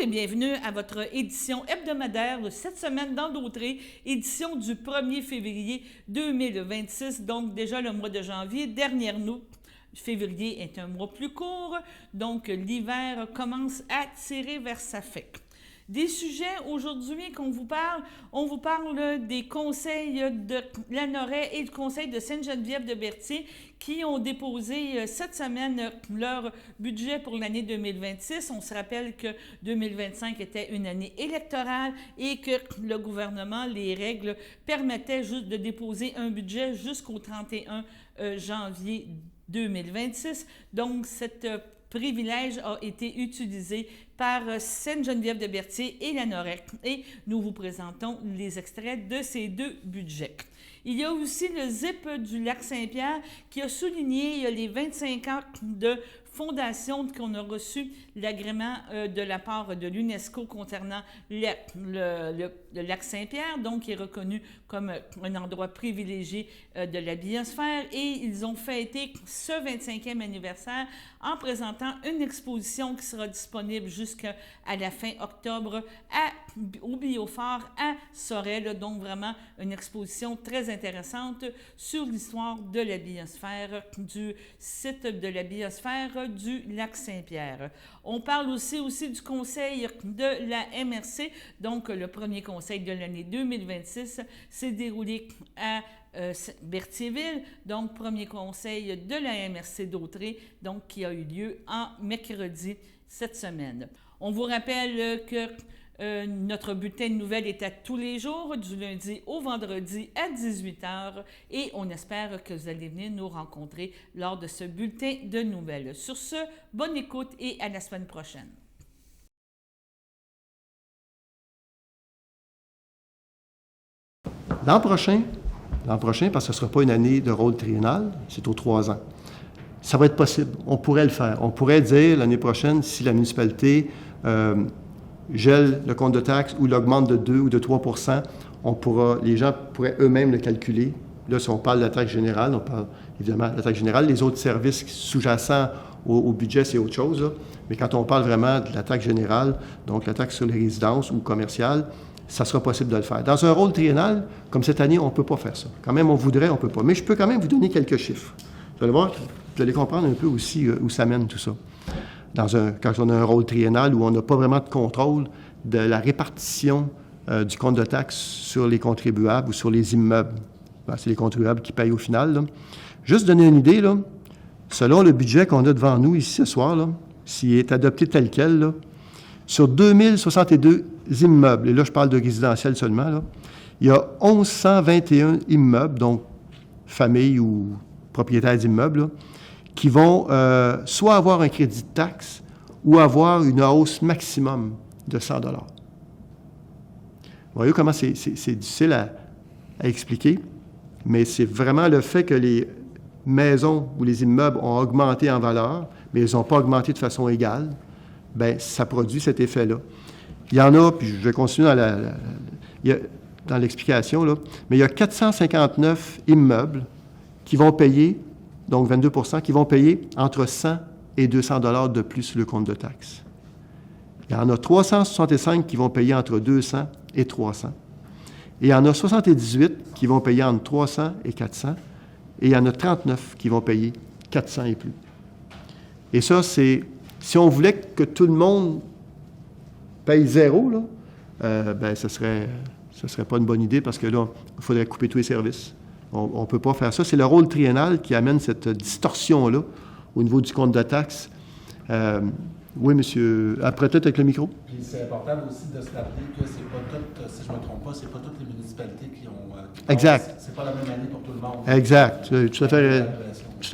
et bienvenue à votre édition hebdomadaire de cette semaine dans Dautré, édition du 1er février 2026, donc déjà le mois de janvier, derrière nous. Février est un mois plus court, donc l'hiver commence à tirer vers sa fin. Des sujets aujourd'hui qu'on vous parle, on vous parle des conseils de Lanoraie et du conseil de Sainte-Geneviève-de-Berthier qui ont déposé cette semaine leur budget pour l'année 2026. On se rappelle que 2025 était une année électorale et que le gouvernement, les règles permettaient juste de déposer un budget jusqu'au 31 janvier 2026. Donc, cette privilège a été utilisé par Sainte-Geneviève-de-Berthier et Lanoraie. Et nous vous présentons les extraits de ces deux budgets. Il y a aussi le ZIP du Lac-Saint-Pierre qui a souligné les 25 ans de fondation qu'on a reçu l'agrément de la part de l'UNESCO concernant le Lac-Saint-Pierre, donc qui est reconnu comme un endroit privilégié de la biosphère. Et ils ont fêté ce 25e anniversaire en présentant une exposition qui sera disponible jusqu'à la fin octobre au Biophare à Sorel. Donc vraiment une exposition très intéressante sur l'histoire de la biosphère, du site de la biosphère du Lac-Saint-Pierre. On parle aussi du conseil de la MRC, donc le premier conseil de l'année 2026 s'est déroulé à Berthierville, donc premier conseil de la MRC Dautré, donc qui a eu lieu en mercredi cette semaine. On vous rappelle que notre bulletin de nouvelles est à tous les jours, du lundi au vendredi à 18h, et on espère que vous allez venir nous rencontrer lors de ce bulletin de nouvelles. Sur ce, bonne écoute et à la semaine prochaine. L'an prochain, parce que ce ne sera pas une année de rôle triennal, c'est aux 3 ans. Ça va être possible. On pourrait le faire. On pourrait dire l'année prochaine, si la municipalité gèle le compte de taxes ou l'augmente de 2 ou de 3 %, les gens pourraient eux-mêmes le calculer. Là, si on parle de la taxe générale, on parle évidemment de la taxe générale. Les autres services sous-jacents au budget, c'est autre chose. Là. Mais quand on parle vraiment de la taxe générale, donc la taxe sur les résidences ou commerciales, ça sera possible de le faire. Dans un rôle triennal, comme cette année, on ne peut pas faire ça. Quand même, on voudrait, on ne peut pas. Mais je peux quand même vous donner quelques chiffres. Vous allez voir, vous allez comprendre un peu aussi où ça mène tout ça. Quand on a un rôle triennal où on n'a pas vraiment de contrôle de la répartition du compte de taxes sur les contribuables ou sur les immeubles. Ben, c'est les contribuables qui payent au final. Là. Juste donner une idée, là, selon le budget qu'on a devant nous ici ce soir, là, s'il est adopté tel quel, là, sur 2062 immeubles, et là je parle de résidentiel seulement, là, il y a 1121 immeubles, donc familles ou propriétaires d'immeubles, là, qui vont soit avoir un crédit de taxe ou avoir une hausse maximum de 100 $. Vous voyez comment c'est difficile à expliquer, mais c'est vraiment le fait que les maisons ou les immeubles ont augmenté en valeur, mais ils n'ont pas augmenté de façon égale, bien, ça produit cet effet-là. Il y en a, puis je vais continuer dans l'explication, là, mais il y a 459 immeubles qui vont payer, donc 22 % qui vont payer entre 100 et 200 $ de plus sur le compte de taxes. Il y en a 365 qui vont payer entre 200 et 300. Et il y en a 78 qui vont payer entre 300 et 400. Et il y en a 39 qui vont payer 400 et plus. Et ça, c'est... Si on voulait que tout le monde paye zéro, là, ben, ce serait pas une bonne idée parce que là, il faudrait couper tous les services. On ne peut pas faire ça. C'est le rôle triennal qui amène cette distorsion-là au niveau du compte de taxes. Oui, monsieur. Après, peut-être avec le micro. Puis c'est important aussi de se rappeler que c'est pas toutes, si je ne me trompe pas, c'est pas toutes les municipalités qui ont... exact. C'est pas la même année pour tout le monde. Exact. Tout à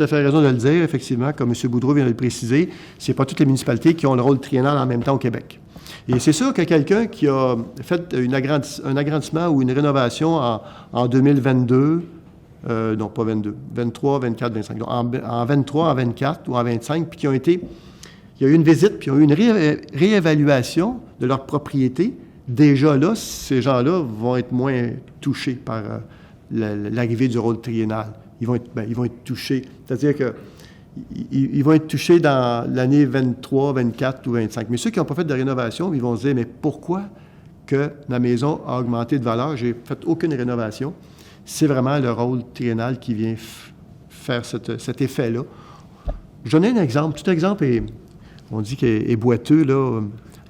fait raison de le dire, effectivement, comme M. Boudreau vient de le préciser. C'est pas toutes les municipalités qui ont le rôle triennal en même temps au Québec. Et c'est sûr que quelqu'un qui a fait un agrandissement ou une rénovation en 2022, non, pas 22, 23, 24, 25, donc en 23, en 24 ou en 25, puis qui ont été... Il y a eu une visite, puis ils ont eu une réévaluation de leur propriété. Déjà là, ces gens-là vont être moins touchés par l'arrivée du rôle triennal. Ils vont être touchés. C'est-à-dire que ils vont être touchés dans l'année 23, 24 ou 25. Mais ceux qui n'ont pas fait de rénovation, ils vont se dire, mais pourquoi que ma maison a augmenté de valeur? J'ai fait aucune rénovation. C'est vraiment le rôle triennal qui vient faire cet effet-là. Je donne un exemple. Tout exemple on dit qu'il est boiteux là,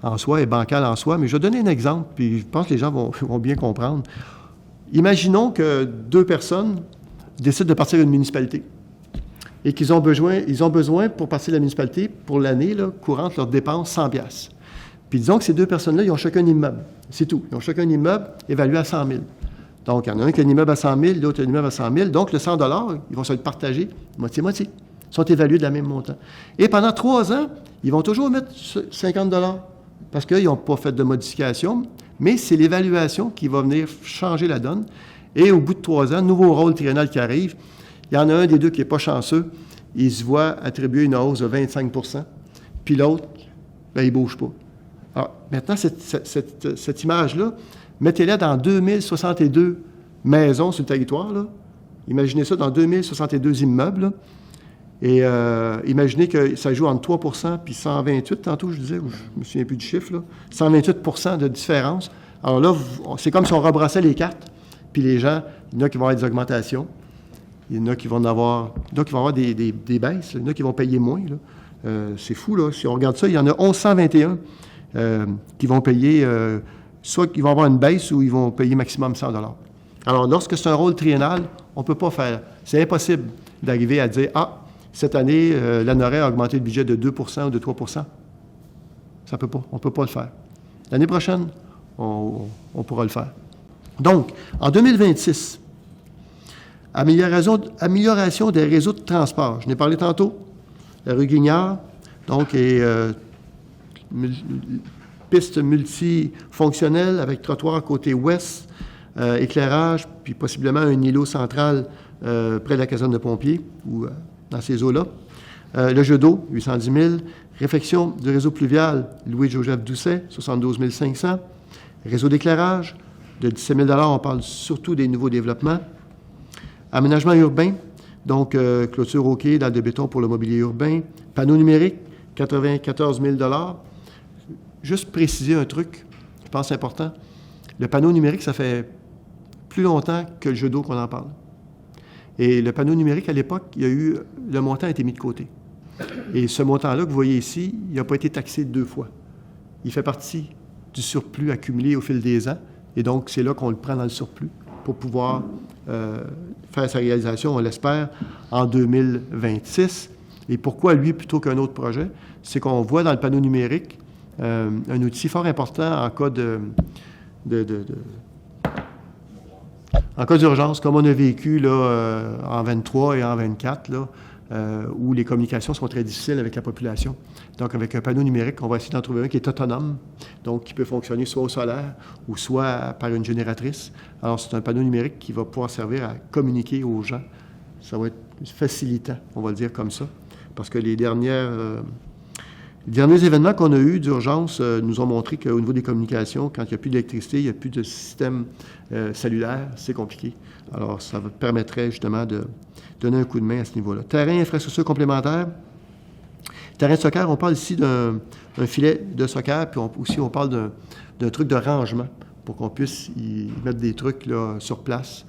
en soi, est bancal en soi, mais je vais donner un exemple, puis je pense que les gens vont bien comprendre. Imaginons que 2 personnes décident de partir d'une municipalité et qu'ils ont besoin pour partir de la municipalité, pour l'année là, courante, leurs dépenses $100. Puis disons que ces 2 personnes-là, ils ont chacun un immeuble. C'est tout. Ils ont chacun un immeuble évalué à 100 000. Donc, il y en a un qui a un immeuble à 100 000, l'autre a un immeuble à 100 000. Donc, le 100 $, ils vont se le partager moitié-moitié. Ils sont évalués de la même montant. Et pendant 3 ans, ils vont toujours mettre 50 $ parce qu'ils n'ont pas fait de modification, mais c'est l'évaluation qui va venir changer la donne. Et au bout de 3 ans, nouveau rôle triennal qui arrive, il y en a un des deux qui n'est pas chanceux, il se voit attribuer une hausse de 25 %, puis l'autre, bien, il ne bouge pas. Alors, maintenant, cette image-là, mettez-la dans 2062 maisons sur le territoire, là. Imaginez ça dans 2062 immeubles, là. Et imaginez que ça joue entre 3 % puis 128, tantôt je disais, ou je ne me souviens plus du chiffre, là, 128 % de différence. Alors là, c'est comme si on rebrassait les cartes, puis les gens, il y en a qui vont avoir des augmentations, il y en a qui vont avoir, des baisses, il y en a qui vont payer moins. Là. C'est fou, là. Si on regarde ça, il y en a 1121 qui vont payer, soit qu'ils vont avoir une baisse ou ils vont payer maximum 100 $. Alors, lorsque c'est un rôle triennal, on ne peut pas faire. C'est impossible d'arriver à dire, cette année, l'ANORAE a augmenté le budget de 2 % ou de 3 % Ça peut pas. On ne peut pas le faire. L'année prochaine, on pourra le faire. Donc, en 2026, amélioration des réseaux de transport. Je n'ai parlé tantôt. La rue Guignard, donc, est piste multifonctionnelle avec trottoir côté ouest, éclairage, puis possiblement un îlot central près de la caserne de pompiers ou dans ces eaux-là. Le jeu d'eau, 810 000. Réfection du réseau pluvial, Louis-Joseph Doucet, 72 500. Réseau d'éclairage, de 17 000 $. On parle surtout des nouveaux développements. Aménagement urbain, donc clôture au quai, dalle de béton pour le mobilier urbain. Panneau numérique, 94 000 $. Juste préciser un truc, je pense important. Le panneau numérique, ça fait plus longtemps que le jeu d'eau qu'on en parle. Et le panneau numérique, à l'époque, le montant a été mis de côté. Et ce montant-là que vous voyez ici, il n'a pas été taxé 2 fois. Il fait partie du surplus accumulé au fil des ans. Et donc, c'est là qu'on le prend dans le surplus pour pouvoir faire sa réalisation, on l'espère, en 2026. Et pourquoi lui plutôt qu'un autre projet? C'est qu'on voit dans le panneau numérique un outil fort important en cas en cas d'urgence, comme on a vécu là, en 23 et en 24, là, où les communications sont très difficiles avec la population. Donc, avec un panneau numérique, on va essayer d'en trouver un qui est autonome, donc qui peut fonctionner soit au solaire ou soit par une génératrice. Alors, c'est un panneau numérique qui va pouvoir servir à communiquer aux gens. Ça va être facilitant, on va le dire comme ça, parce que les derniers événements qu'on a eus d'urgence nous ont montré qu'au niveau des communications, quand il n'y a plus d'électricité, il n'y a plus de système cellulaire, c'est compliqué. Alors, ça permettrait justement de donner un coup de main à ce niveau-là. Terrain, infrastructure complémentaire. Terrain de soccer, on parle ici d'un filet de soccer, puis aussi on parle d'un truc de rangement pour qu'on puisse y mettre des trucs là, sur place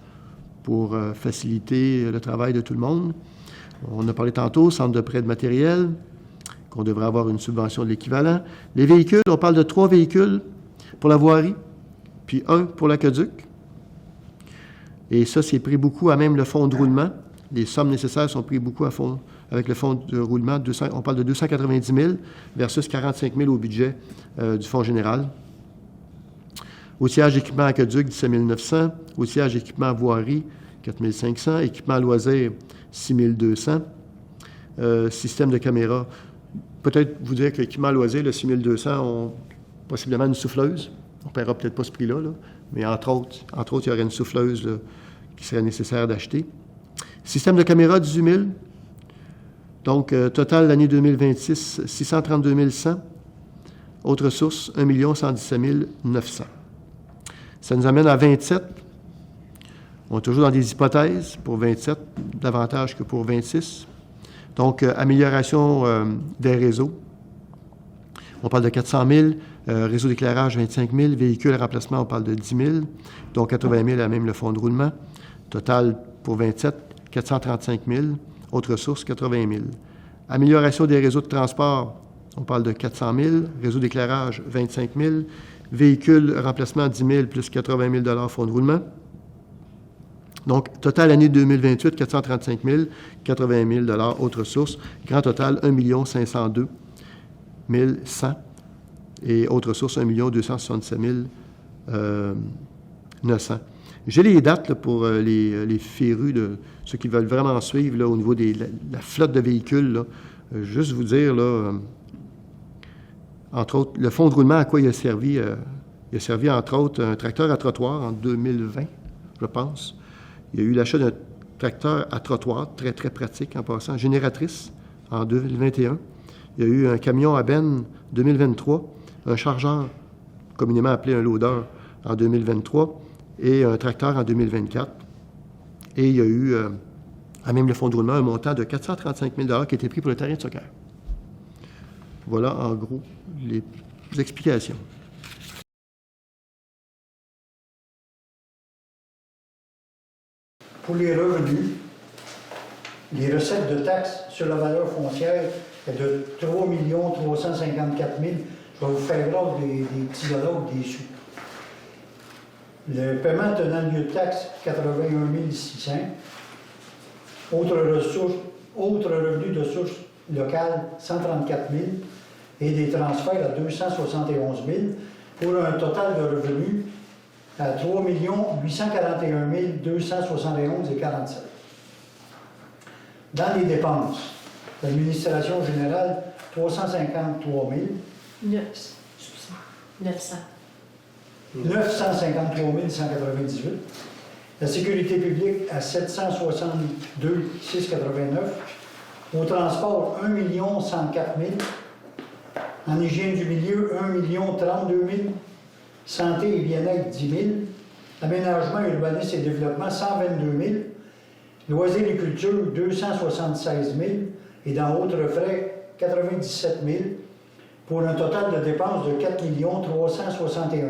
pour faciliter le travail de tout le monde. On a parlé tantôt, centre de prêt de matériel, qu'on devrait avoir une subvention de l'équivalent. Les véhicules, on parle de 3 véhicules pour la voirie, puis 1 pour l'aqueduc. Et ça, c'est pris beaucoup à même le fonds de roulement. Les sommes nécessaires sont prises beaucoup à fond avec le fonds de roulement. On parle de 290 000 versus 45 000 au budget du fonds général. Outillage d'équipement aqueduc, 17 900. Outillage d'équipement voirie, 4 500. Équipement loisirs, 6 200. Système de caméra. Peut-être vous dire que l'équipement loisir, le 6 200, ont possiblement une souffleuse. On ne paiera peut-être pas ce prix-là, là, mais entre autres, il y aurait une souffleuse là, qui serait nécessaire d'acheter. Système de caméra, 18 000. Donc, total, l'année 2026, 632 100. Autre source, 1 117 900. Ça nous amène à 27. On est toujours dans des hypothèses pour 27, davantage que pour 26. Donc, amélioration des réseaux. On parle de 400 000. Réseau d'éclairage, 25 000. Véhicules, remplacement, on parle de 10 000. Donc, 80 000 à même le fonds de roulement. Total pour 27, 435 000. Autres sources, 80 000. Amélioration des réseaux de transport, on parle de 400 000. Réseau d'éclairage, 25 000. Véhicules, remplacement, 10 000 plus 80 000 fonds de roulement. Donc, total année 2028, 435 000, 80 000 autres sources. Grand total, 1 502 100. Et autres sources, 1 267 900. J'ai les dates là, pour les férus, de ceux qui veulent vraiment suivre là, au niveau de la flotte de véhicules. Là. Juste vous dire, là, entre autres, le fonds de roulement, à quoi il a servi? Il a servi, entre autres, un tracteur à trottoir en 2020, je pense. Il y a eu l'achat d'un tracteur à trottoir, très, très pratique en passant, génératrice en 2021. Il y a eu un camion à benne 2023, un chargeur, communément appelé un loader, en 2023, et un tracteur en 2024. Et il y a eu, à même le fonds de roulement, un montant de 435 000 qui a été pris pour le terrain de soccer. Voilà, en gros, les explications. Pour les revenus, les recettes de taxes sur la valeur foncière est de 3 354 000. Je vais vous faire grâce des petits dollars, des sous. Le paiement tenant lieu de taxe, 81 600. Autres revenus de source locale, 134 000. Et des transferts à 271 000 pour un total de revenus à 3 841 271,47. Dans les dépenses, l'administration générale, 353 000. 900. 953 198. La sécurité publique à 762 689. Au transport, 1 104 000. En hygiène du milieu, 1 032 000. Santé et bien-être, 10 000. Aménagement, urbanisme et développement, 122 000. Loisirs et culture, 276 000. Et dans autres frais, 97 000. Pour un total de dépenses de 4 361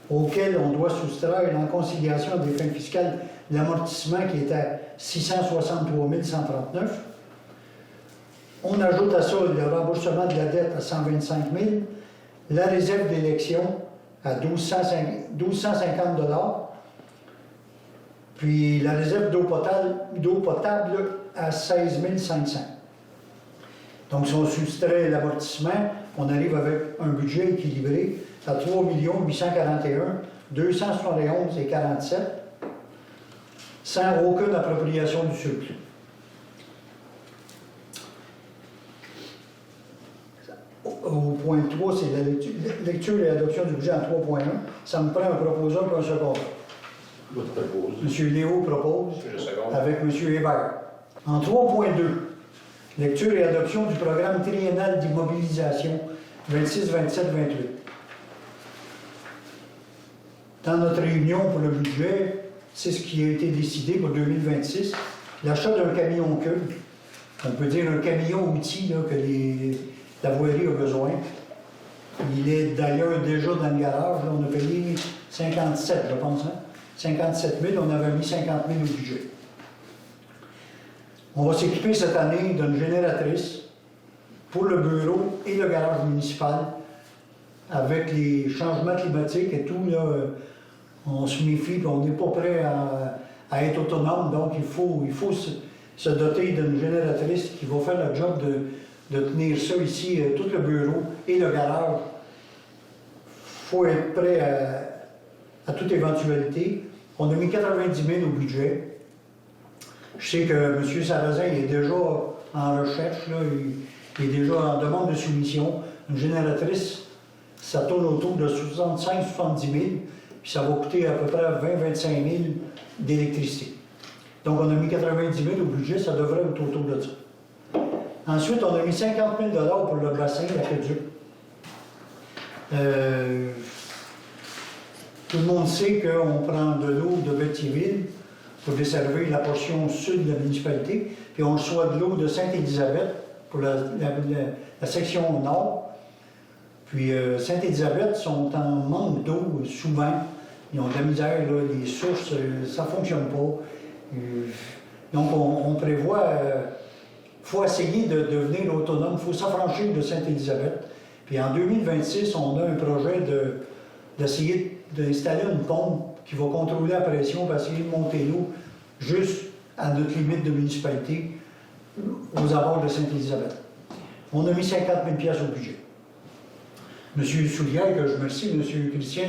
auquel on doit soustraire en conciliation des fins fiscales l'amortissement qui est à 663 139. On ajoute à ça le remboursement de la dette à 125 000, la réserve d'élection à 1250 $, puis la réserve d'eau potable à 16 500. Donc, si on soustrait l'amortissement, on arrive avec un budget équilibré à 3 841 271,47 sans aucune appropriation du surplus. Au point 3, c'est la lecture et l'adoption du budget en 3.1. Ça me prend un proposeur pour un second. M. Léo propose avec M. Hébert. En 3.2, lecture et adoption du programme triennal d'immobilisation 26, 27, 28. Dans notre réunion pour le budget, c'est ce qui a été décidé pour 2026, l'achat d'un camion queue. On peut dire un camion-outil que la voirie a besoin. Il est d'ailleurs déjà dans le garage. Là, on a payé 57, je pense. 57 000, on avait mis 50 000 au budget. On va s'équiper cette année d'une génératrice pour le bureau et le garage municipal. Avec les changements climatiques et tout, là, on se méfie et on n'est pas prêt à être autonome. Donc, il faut se doter d'une génératrice qui va faire le job de tenir ça ici, tout le bureau et le garage. Il faut être prêt à toute éventualité. On a mis 90 000 au budget. Je sais que M. Sarrazin est déjà en recherche, là, il est déjà en demande de soumission. Une génératrice, ça tourne autour de 65-70 000, puis ça va coûter à peu près 20-25 000 d'électricité. Donc on a mis 90 000 au budget, ça devrait être autour de ça. Ensuite, on a mis 50 000 $ pour le bassin, l'aqueduc. Tout le monde sait qu'on prend de l'eau de Bettyville. pour desservir la portion sud de la municipalité. Puis on reçoit de l'eau de Sainte-Élisabeth pour la section nord. Puis Sainte-Élisabeth sont en manque d'eau souvent. Ils ont de la misère, là, les sources, ça ne fonctionne pas. Donc on prévoit, il faut essayer de devenir autonome, il faut s'affranchir de Sainte-Élisabeth. Puis en 2026, on a un projet d'essayer d'installer une pompe qui va contrôler la pression pour essayer de monter l'eau juste à notre limite de municipalité aux abords de Sainte-Élisabeth. On a mis 50 000 $ au budget. M. Soulière, que je remercie, M. Christian,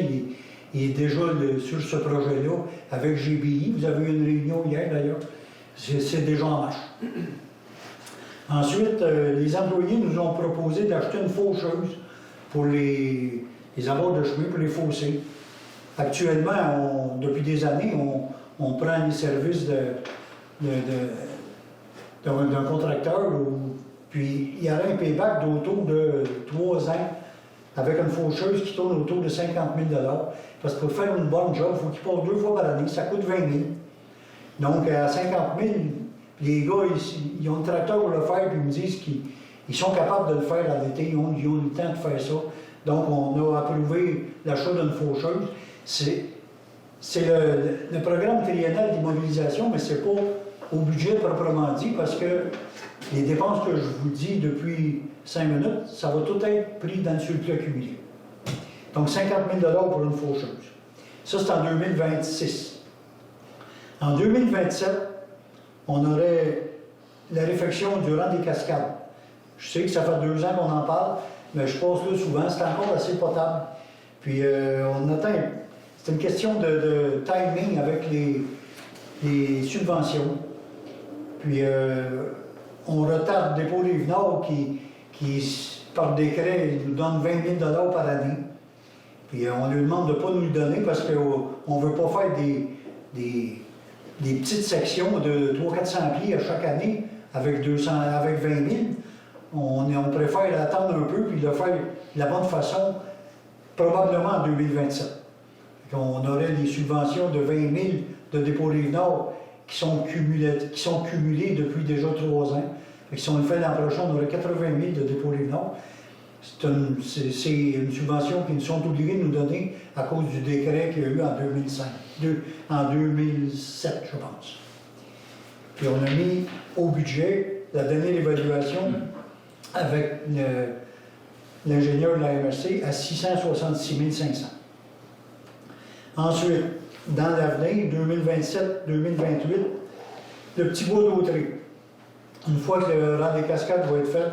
il est déjà sur ce projet-là avec GBI. Vous avez eu une réunion hier d'ailleurs. C'est déjà en marche. Ensuite, les employés nous ont proposé d'acheter une faucheuse pour les abords de chemin, pour les fossés. Actuellement, depuis des années, on prend les services d'un contracteur, puis il y aurait un payback d'autour de 3 ans avec une faucheuse qui tourne autour de 50 000 $. Parce que pour faire une bonne job, il faut qu'il passe 2 fois par année, ça coûte 20 000 $. Donc à 50 000 $, les gars, ils ont le tracteur pour le faire, puis ils me disent qu'ils sont capables de le faire à l'été, ils ont le temps de faire ça. Donc on a approuvé l'achat d'une faucheuse. C'est le programme triennal d'immobilisation, mais c'est pas au budget proprement dit, parce que les dépenses que je vous dis depuis 5 minutes, ça va tout être pris dans le surplus accumulé. Donc 50 000 $ pour une faucheuse. Ça, c'est en 2026. En 2027, on aurait la réfection du rang des cascades. Je sais que ça fait 2 ans qu'on en parle, mais je passe là souvent, c'est encore assez potable. Puis on atteint. C'est une question de timing avec les subventions. Puis on retarde Dépôt Rive-Nord qui, par décret, nous donne 20 000 $ par année. Puis on lui demande de ne pas nous le donner parce qu'on ne veut pas faire des petites sections de 300-400 pieds à chaque année avec 20 000. On préfère attendre un peu puis le faire de la bonne façon, probablement en 2027. On aurait des subventions de 20 000 de Dépôt Rive-Nord qui sont cumulées depuis déjà 3 ans. Et si on le fait l'an prochain, on aurait 80 000 de Dépôt Rive-Nord. C'est une subvention qu'ils nous sont obligés de nous donner à cause du décret qu'il y a eu en 2007, je pense. Puis on a mis au budget la dernière évaluation avec l'ingénieur de la MRC à 666 500. Ensuite, dans l'avenir, 2027-2028, le petit bois d'Autré. Une fois que le rang des cascades va être fait,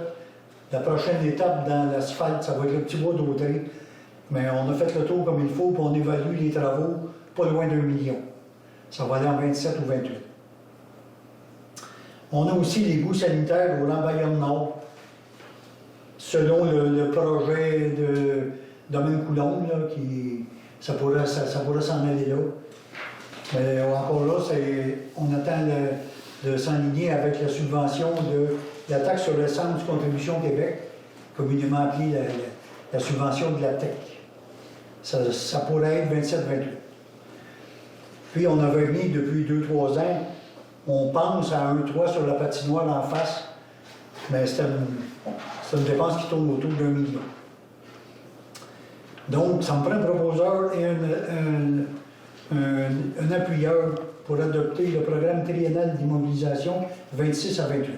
la prochaine étape dans l'asphalte, ça va être le petit bois d'Autré. Mais on a fait le tour comme il faut, puis on évalue les travaux pas loin d'1 million. Ça va aller en 27 ou 28. On a aussi les goûts sanitaires au Lambayonne Nord, selon le projet de Domaine Coulombe, là, ça pourrait s'en aller là. Mais encore là, on attend de s'enligner avec la subvention de la taxe sur l'essence Contribution Québec, communément appelée la subvention de la TEC. Ça pourrait être 27-28. Puis on avait mis depuis 2-3 ans, on pense à un toit sur la patinoire en face, mais c'est une dépense qui tourne autour d'1 million. Donc, ça me prend un proposeur et un appuyeur pour adopter le programme triennal d'immobilisation 26 à 28.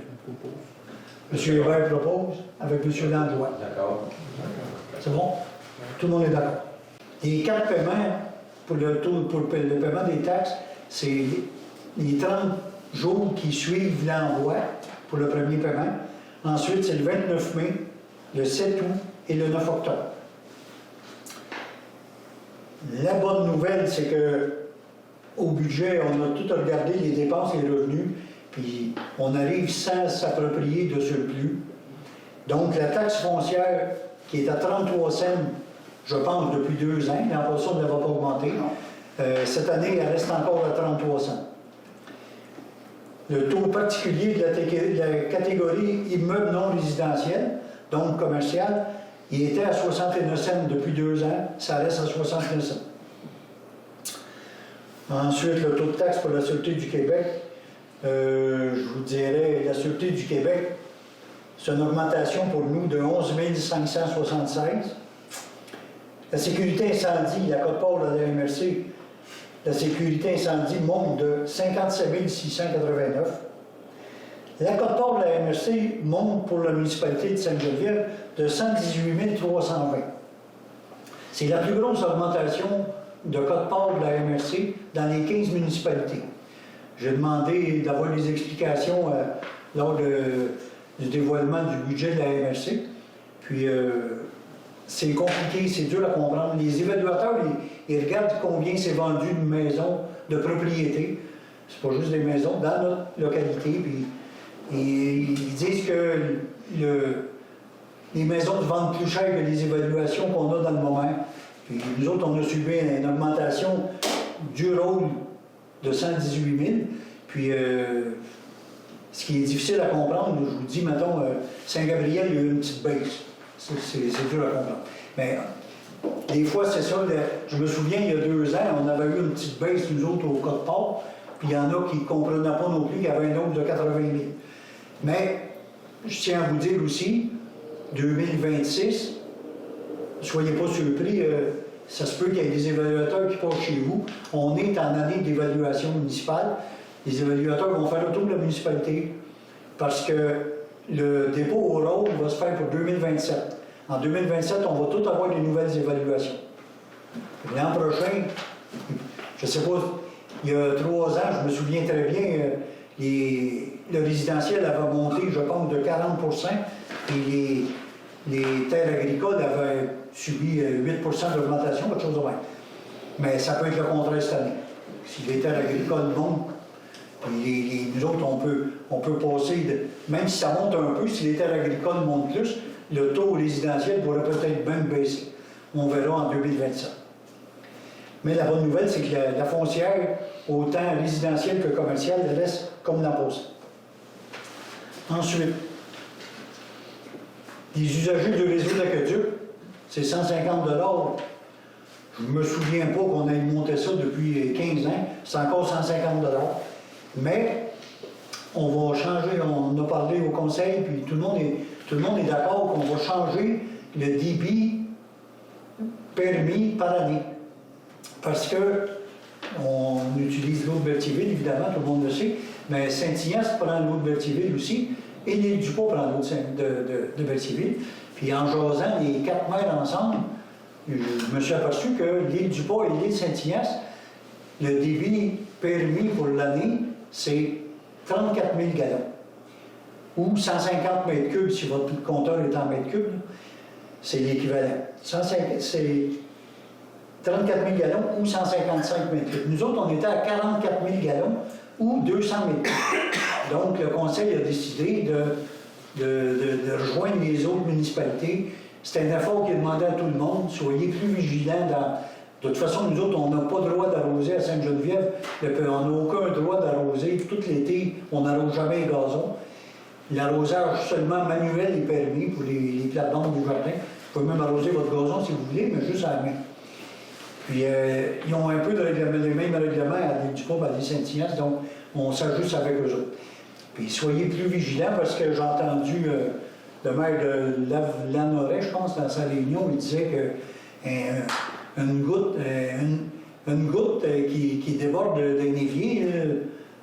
M. Hébert propose avec M. Landlois. D'accord. C'est bon? Tout le monde est d'accord. Les 4 paiements pour le paiement des taxes, c'est les 30 jours qui suivent l'envoi pour le premier paiement. Ensuite, c'est le 29 mai, le 7 août et le 9 octobre. La bonne nouvelle, c'est que au budget, on a tout regardé, les dépenses et les revenus, puis on arrive sans s'approprier de surplus. Donc, la taxe foncière, qui est à 33 cents, je pense, depuis 2 ans, l'an passé, on ne l'avait pas augmenté. Cette année, elle reste encore à 33 cents. Le taux particulier de la catégorie immeuble non résidentiel, donc commercial, il était à 69 cents depuis 2 ans, ça reste à 69 cents. Ensuite, le taux de taxe pour la Sûreté du Québec. Je vous dirais, la Sûreté du Québec, c'est une augmentation pour nous de 11 576. La sécurité incendie, la quote-part de la MRC, la sécurité incendie monte de 57 689. La quote-part de la MRC monte pour la municipalité de Sainte-Geneviève de 118 320. C'est la plus grosse augmentation de quote-part de la MRC dans les 15 municipalités. J'ai demandé d'avoir des explications lors du dévoilement du budget de la MRC. Puis, c'est compliqué, c'est dur à comprendre. Les évaluateurs, ils regardent combien c'est vendu de maisons de propriété. C'est pas juste des maisons, dans notre localité. Puis, ils disent que les maisons se vendent plus cher que les évaluations qu'on a dans le moment. Puis, nous autres, on a subi une augmentation du rôle de 118 000. Puis, ce qui est difficile à comprendre, je vous dis, mettons, Saint-Gabriel, il y a eu une petite baisse. C'est dur à comprendre. Mais des fois, c'est ça. Je me souviens, il y a 2 ans, on avait eu une petite baisse, nous autres, au Côte-Port. Puis il y en a qui ne comprenaient pas non plus qu'il y avait un nombre de 80 000. Mais je tiens à vous dire aussi, 2026, ne soyez pas surpris, ça se peut qu'il y ait des évaluateurs qui passent chez vous. On est en année d'évaluation municipale. Les évaluateurs vont faire le tour de la municipalité parce que le dépôt au rôle va se faire pour 2027. En 2027, on va tout avoir des nouvelles évaluations. L'an prochain, je ne sais pas, il y a 3 ans, je me souviens très bien, le résidentiel avait monté, je pense, de 40 et les terres agricoles avaient subi 8 d'augmentation, quelque chose de même. Mais ça peut être le contraire cette année. Si les terres agricoles montent, nous autres, on peut passer, même si ça monte un peu, si les terres agricoles montent plus, le taux résidentiel pourrait peut-être même baisser. On verra en 2027. Mais la bonne nouvelle, c'est que la foncière, autant résidentielle que commerciale, elle laisse comme la pose. Ensuite, les usagers du réseau d'aqueduc, c'est 150 $. Je ne me souviens pas qu'on ait monté ça depuis 15 ans. C'est encore 150 $. Mais on va changer, on a parlé au conseil, puis tout le monde est d'accord qu'on va changer le débit permis par année. Parce que on utilise l'eau de Berthierville, évidemment, tout le monde le sait, mais Saint-Ignace prend l'eau de Berthierville aussi, et l'île du Pas prend l'eau de Berthierville. Puis en jasant les 4 maires ensemble, je me suis aperçu que l'île du Pas et l'île Saint-Ignace, le débit permis pour l'année, c'est 34 000 gallons. Ou 150 mètres cubes, si votre compteur est en mètres cubes, c'est l'équivalent. C'est 34 000 gallons ou 155 mètres cubes. Nous autres, on était à 44 000 gallons ou 200 mètres cubes. Donc, le conseil a décidé de rejoindre les autres municipalités. C'est un effort qui est demandé à tout le monde. Soyez plus vigilants De toute façon, nous autres, on n'a pas le droit d'arroser à Sainte-Geneviève. On n'a aucun droit d'arroser. Tout l'été, on n'arrose jamais les gazons. L'arrosage seulement manuel est permis pour les plates-bandes du jardin. Vous pouvez même arroser votre gazon si vous voulez, mais juste à la main. Puis, ils ont un peu les mêmes règlements à l'île du Pas, à l'île Saint-Ignace, donc on s'ajuste avec eux autres. Puis, soyez plus vigilants parce que j'ai entendu le maire de Lanoret, je pense, dans sa réunion, il disait que une goutte qui déborde d'un évier,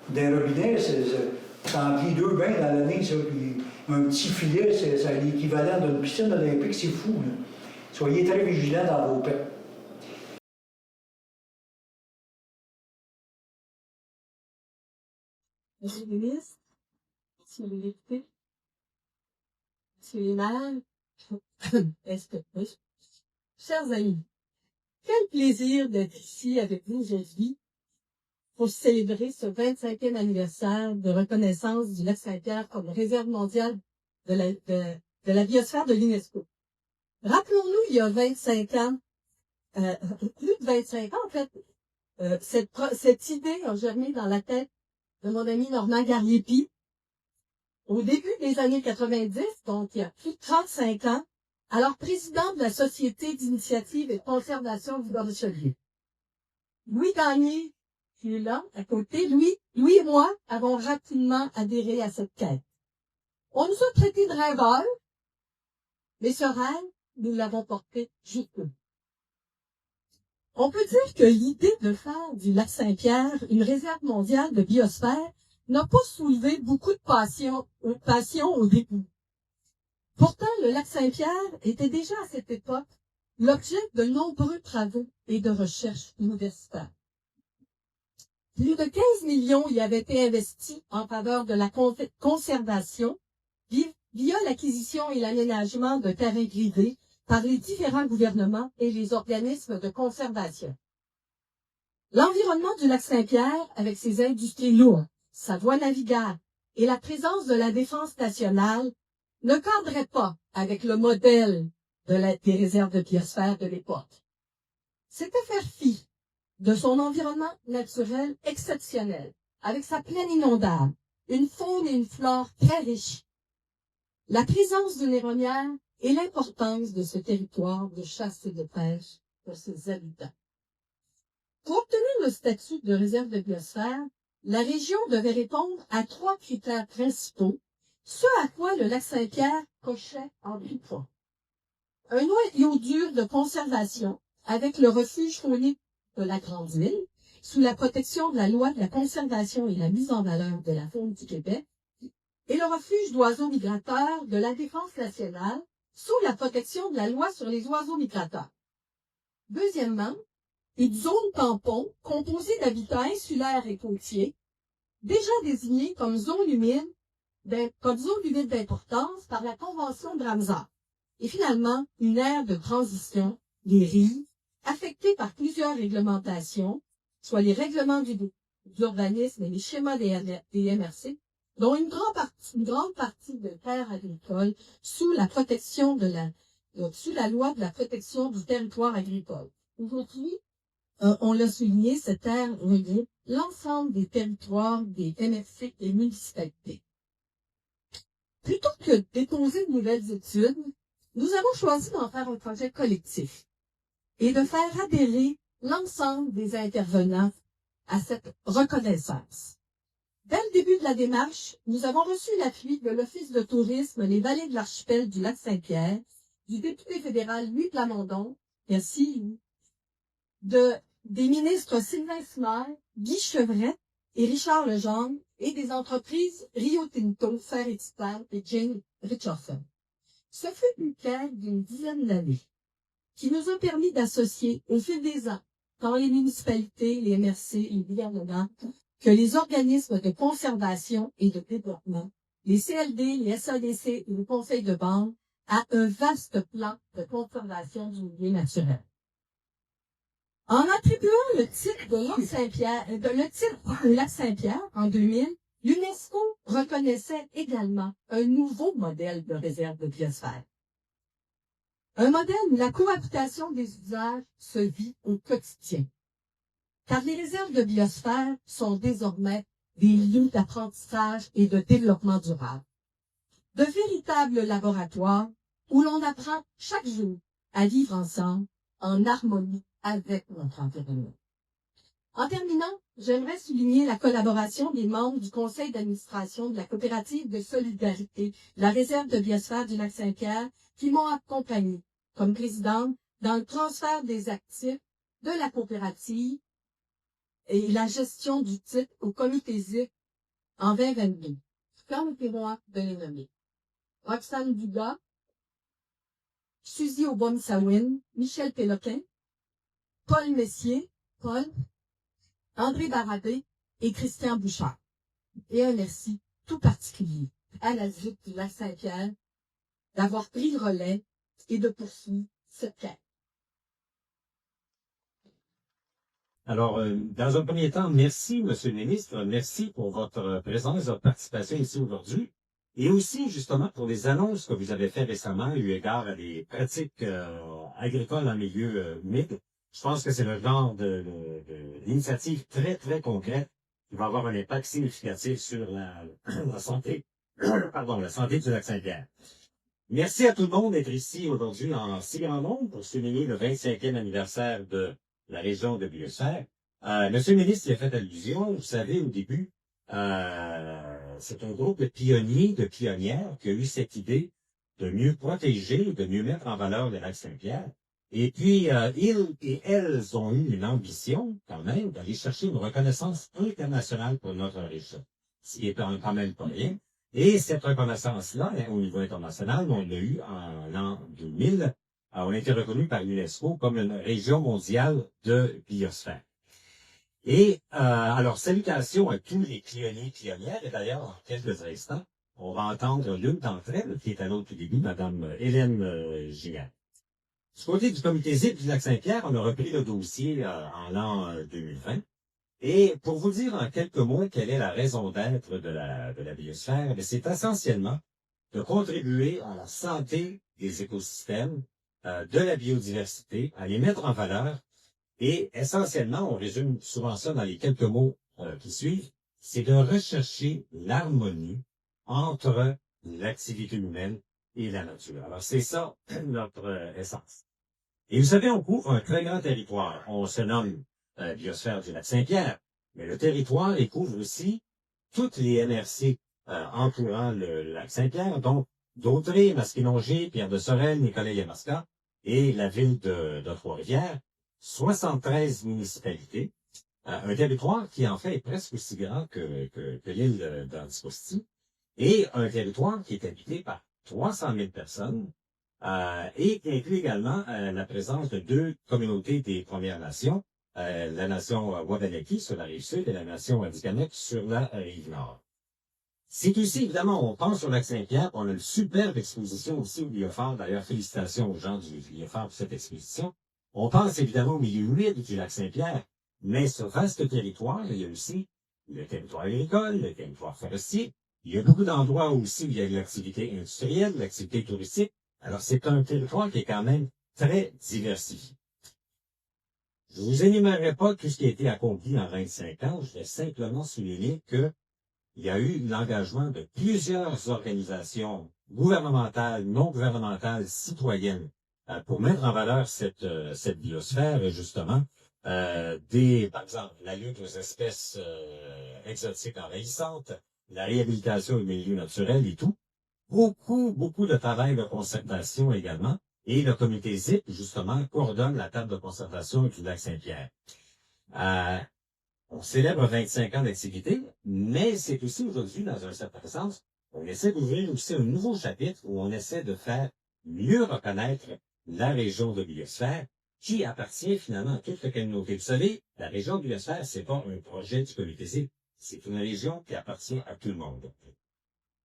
d'un robinet, ça emplit 2 bains dans l'année, ça. Puis un petit filet, c'est l'équivalent d'une piscine olympique, c'est fou. Là. Soyez très vigilants dans vos pets. Monsieur le ministre, monsieur le député, monsieur les maires, chers amis, quel plaisir d'être ici avec vous aujourd'hui pour célébrer ce 25e anniversaire de reconnaissance du lac Saint-Pierre comme réserve mondiale de la biosphère de l'UNESCO. Rappelons-nous, il y a 25 ans, plus de 25 ans en fait, cette idée a germé dans la tête de mon ami Normand Gariepi. Au début des années 90, donc il y a plus de 35 ans, alors président de la Société d'initiative et de conservation du Bas-Richelieu. Louis Gagné qui est là, à côté, Louis et moi avons rapidement adhéré à cette quête. On nous a traités de rêveurs, mais ce rêve, nous l'avons porté jusqu'au bout. On peut dire que l'idée de faire du lac Saint-Pierre une réserve mondiale de biosphère n'a pas soulevé beaucoup de passion au début. Pourtant, le lac Saint-Pierre était déjà à cette époque l'objet de nombreux travaux et de recherches universitaires. Plus de 15 millions y avaient été investis en faveur de la conservation via l'acquisition et l'aménagement de terrains privés par les différents gouvernements et les organismes de conservation. L'environnement du lac Saint-Pierre, avec ses industries lourdes, sa voie navigable et la présence de la défense nationale, ne cadrait pas avec le modèle des réserves de biosphère de l'époque. C'était faire fi de son environnement naturel exceptionnel, avec sa plaine inondable, une faune et une flore très riches, la présence d'une héronière et l'importance de ce territoire de chasse et de pêche pour ses habitants. Pour obtenir le statut de réserve de biosphère, la région devait répondre à 3 critères principaux, ce à quoi le lac Saint-Pierre cochait en tout point. Un noyau dur de conservation avec le refuge faunique de la Grande Ville, sous la protection de la loi de la conservation et la mise en valeur de la faune du Québec, et le refuge d'oiseaux migrateurs de la Défense nationale, sous la protection de la loi sur les oiseaux migrateurs. Deuxièmement, une zone tampon composée d'habitats insulaires et côtiers, déjà désignée comme zone humide d'importance par la Convention de Ramsar. Et finalement, une aire de transition, les RIS, affectée par plusieurs réglementations, soit les règlements d'urbanisme et les schémas des MRC, dont une grande partie de terres agricoles sous la protection sous la loi de la protection du territoire agricole. Aujourd'hui, on l'a souligné, cette terre regroupe l'ensemble des territoires des MRC et municipalités. Plutôt que de déposer de nouvelles études, nous avons choisi d'en faire un projet collectif et de faire adhérer l'ensemble des intervenants à cette reconnaissance. Dès le début de la démarche, nous avons reçu l'appui de l'Office de tourisme Les Vallées de l'Archipel du Lac-Saint-Pierre, du député fédéral Louis Plamondon, merci, des ministres Sylvain Smail, Guy Chevret et Richard Legendre, et des entreprises Rio Tinto, Fer et Titan et Jane Richardson. Ce fut une quête d'une dizaine d'années qui nous a permis d'associer au fil des ans, tant les municipalités, les MRC, les gouvernements, que les organismes de conservation et de développement, les CLD, les SADC et le Conseil de banque, à un vaste plan de conservation du milieu naturel. En attribuant le titre de lac Saint-Pierre en 2000, l'UNESCO reconnaissait également un nouveau modèle de réserve de biosphère. Un modèle où la cohabitation des usages se vit au quotidien. Car les réserves de biosphère sont désormais des lieux d'apprentissage et de développement durable. De véritables laboratoires où l'on apprend chaque jour à vivre ensemble en harmonie avec notre environnement. En terminant, j'aimerais souligner la collaboration des membres du conseil d'administration de la coopérative de solidarité, la réserve de biosphère du lac Saint-Pierre, qui m'ont accompagné comme présidente dans le transfert des actifs de la coopérative et la gestion du titre au comité ZIC en 2022. Permettez-moi de les nommer. Roxane Dugas, Suzy Aubon-Sawin, Michel Péloquin, Paul Messier, André Baradé et Christian Bouchard. Et un merci tout particulier à la ZIC du lac Saint-Pierre d'avoir pris le relais et de poursuivre cette quête. Alors, dans un premier temps, merci, Monsieur le ministre. Merci pour votre présence, votre participation ici aujourd'hui. Et aussi, justement, pour les annonces que vous avez faites récemment, eu égard à des pratiques agricoles en milieu humide. Je pense que c'est le genre d'initiative très, très concrète qui va avoir un impact significatif sur la santé, la santé du lac Saint-Pierre. Merci à tout le monde d'être ici aujourd'hui en si grand nombre pour souligner le 25e anniversaire de la région de biosphère. Monsieur le ministre y a fait allusion, vous savez, au début, c'est un groupe de pionniers, de pionnières qui a eu cette idée de mieux protéger, de mieux mettre en valeur le lac Saint-Pierre. Et puis, ils et elles ont eu une ambition, quand même, d'aller chercher une reconnaissance internationale pour notre région, ce qui est quand même pas rien. Et cette reconnaissance-là, au niveau international, on l'a eu en l'an 2000. On a été reconnu par l'UNESCO comme une région mondiale de biosphère. Et alors, salutations à tous les pionniers, pionnières. Et d'ailleurs, en quelques instants, on va entendre l'une d'entre elles, qui est à l'autre début, Mme Hélène Gignac. Du côté du comité ZIP du Lac-Saint-Pierre, on a repris le dossier en l'an 2020. Et pour vous dire en quelques mots quelle est la raison d'être de la biosphère, c'est essentiellement de contribuer à la santé des écosystèmes, de la biodiversité, à les mettre en valeur. Et essentiellement, on résume souvent ça dans les quelques mots qui suivent, c'est de rechercher l'harmonie entre l'activité humaine et la nature. Alors, c'est ça notre essence. Et vous savez, on couvre un très grand territoire. On se nomme biosphère du Lac-Saint-Pierre, mais le territoire, il couvre aussi toutes les MRC entourant le Lac-Saint-Pierre, donc Dautrey, Masquinongé, Pierre-de-Sorel, Nicolet-Yamaska et la ville de Trois-Rivières. 73 municipalités, un territoire qui en fait est presque aussi grand que l'île d'Anticosti, et un territoire qui est habité par 300 000 personnes, et qui inclut également la présence de 2 communautés des Premières Nations, la nation Wabanaki sur la rive sud et la nation Atikamekw sur la rive nord. C'est aussi, évidemment, on pense sur Lac-Saint-Pierre, on a une superbe exposition aussi au Biophare, d'ailleurs félicitations aux gens du Biophare pour cette exposition. On pense évidemment au milieu humide du Lac-Saint-Pierre, mais ce vaste territoire, il y a aussi le territoire agricole, le territoire forestier. Il y a beaucoup d'endroits aussi où il y a de l'activité industrielle, de l'activité touristique. Alors, c'est un territoire qui est quand même très diversifié. Je vous énumérerai pas tout ce qui a été accompli en 25 ans. Je vais simplement souligner que il y a eu l'engagement de plusieurs organisations gouvernementales, non gouvernementales, citoyennes, pour mettre en valeur cette biosphère, justement, par exemple, la lutte aux espèces exotiques envahissantes, la réhabilitation du milieu naturel et tout. Beaucoup de travail de concertation également. Et le comité ZIP, justement, coordonne la table de concertation du Lac-Saint-Pierre. On célèbre 25 ans d'activité, mais c'est aussi aujourd'hui, dans un certain sens, on essaie d'ouvrir aussi un nouveau chapitre où on essaie de faire mieux reconnaître la région de biosphère, qui appartient finalement à toute la communauté. Vous savez, la région de biosphère, c'est pas un projet du comité ZIP, c'est une région qui appartient à tout le monde.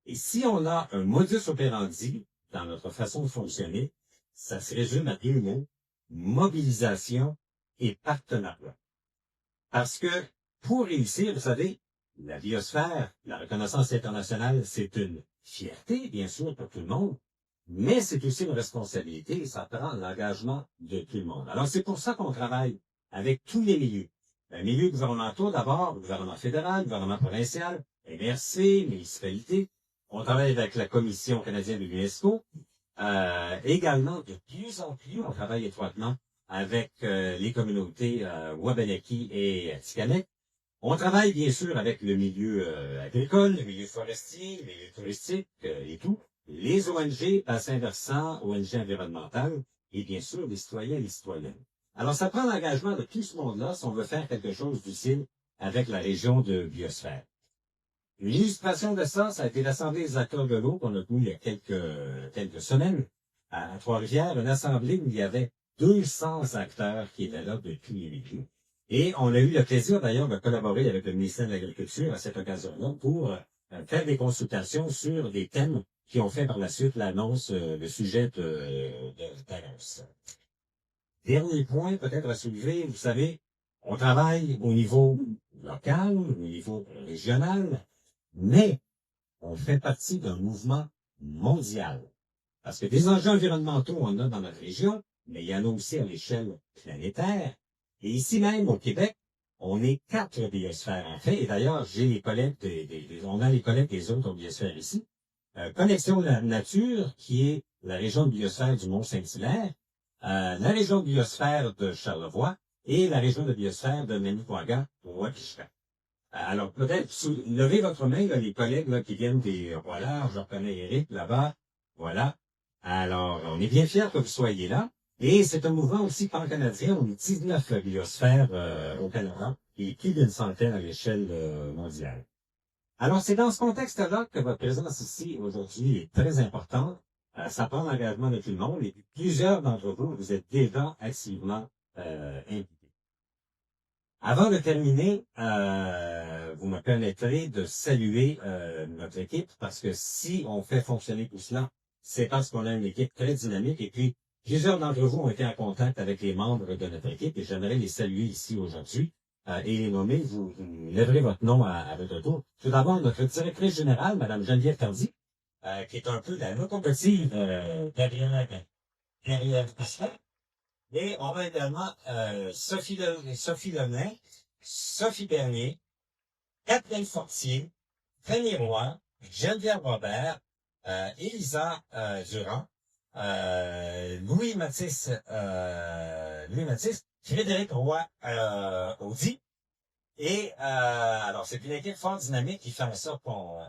Et si on a un modus operandi dans notre façon de fonctionner, ça se résume à 2 mots, mobilisation et partenariat. Parce que, pour réussir, vous savez, la biosphère, la reconnaissance internationale, c'est une fierté, bien sûr, pour tout le monde, mais c'est aussi une responsabilité et ça prend l'engagement de tout le monde. Alors, c'est pour ça qu'on travaille avec tous les milieux. Les milieux gouvernementaux, d'abord, le gouvernement fédéral, le gouvernement provincial, MRC, municipalités. On travaille avec la Commission canadienne de l'UNESCO. Également, de plus en plus, on travaille étroitement avec les communautés Wabanaki et Atikamekw. On travaille bien sûr avec le milieu agricole, le milieu forestier, le milieu touristique et tout, les ONG, bassins versants, ONG environnementales et bien sûr les citoyens et les citoyennes. Alors ça prend l'engagement de tout ce monde-là si on veut faire quelque chose d'utile avec la région de biosphère. Une illustration de ça, ça a été l'Assemblée des acteurs de l'eau qu'on a tenu il y a quelques semaines à Trois-Rivières, une assemblée où il y avait 200 acteurs qui étaient là de tous les milieux. Et on a eu le plaisir d'ailleurs de collaborer avec le ministère de l'Agriculture à cette occasion-là pour faire des consultations sur des thèmes qui ont fait par la suite l'annonce, le sujet d'annonce. Dernier point peut-être à soulever, vous savez, on travaille au niveau local, au niveau régional, mais on fait partie d'un mouvement mondial. Parce que des enjeux environnementaux, on en a dans notre région, mais il y en a aussi à l'échelle planétaire. Et ici même, au Québec, on est 4 biosphères, en fait. Et d'ailleurs, j'ai les collègues on a les collègues des autres biosphères ici. Connexion de la nature, qui est la région de biosphère du Mont-Saint-Hilaire, la région de biosphère de Charlevoix et la région de biosphère de Manicouagan-Wakichta. Alors, peut-être, levez votre main, là, les collègues là, qui viennent des voilà, je reconnais Eric là-bas, voilà. Alors, on est bien fiers que vous soyez là. Et c'est un mouvement aussi pan-canadien. On est 19 biosphères au Canada et plus d'une centaine à l'échelle mondiale. Alors, c'est dans ce contexte-là que votre présence ici aujourd'hui est très importante. Ça prend l'engagement de tout le monde et plusieurs d'entre vous, vous êtes déjà activement impliqués. Avant de terminer, vous me permettrez de saluer notre équipe parce que si on fait fonctionner tout cela, c'est parce qu'on a une équipe très dynamique et puis plusieurs d'entre vous ont été en contact avec les membres de notre équipe et j'aimerais les saluer ici aujourd'hui et les nommer. Vous lèverez votre nom à votre tour. Tout d'abord, notre directrice générale, Mme Geneviève Tardy, qui est un peu la locomotive derrière Pascal. Et on a également Sophie Lenain, Sophie Bernier, Catherine Fortier, Fanny Roy, Geneviève Robert, Élisa Durand, Louis Mathis, Frédéric Roy Audi. Et alors c'est une équipe fort dynamique qui fait en sorte qu'on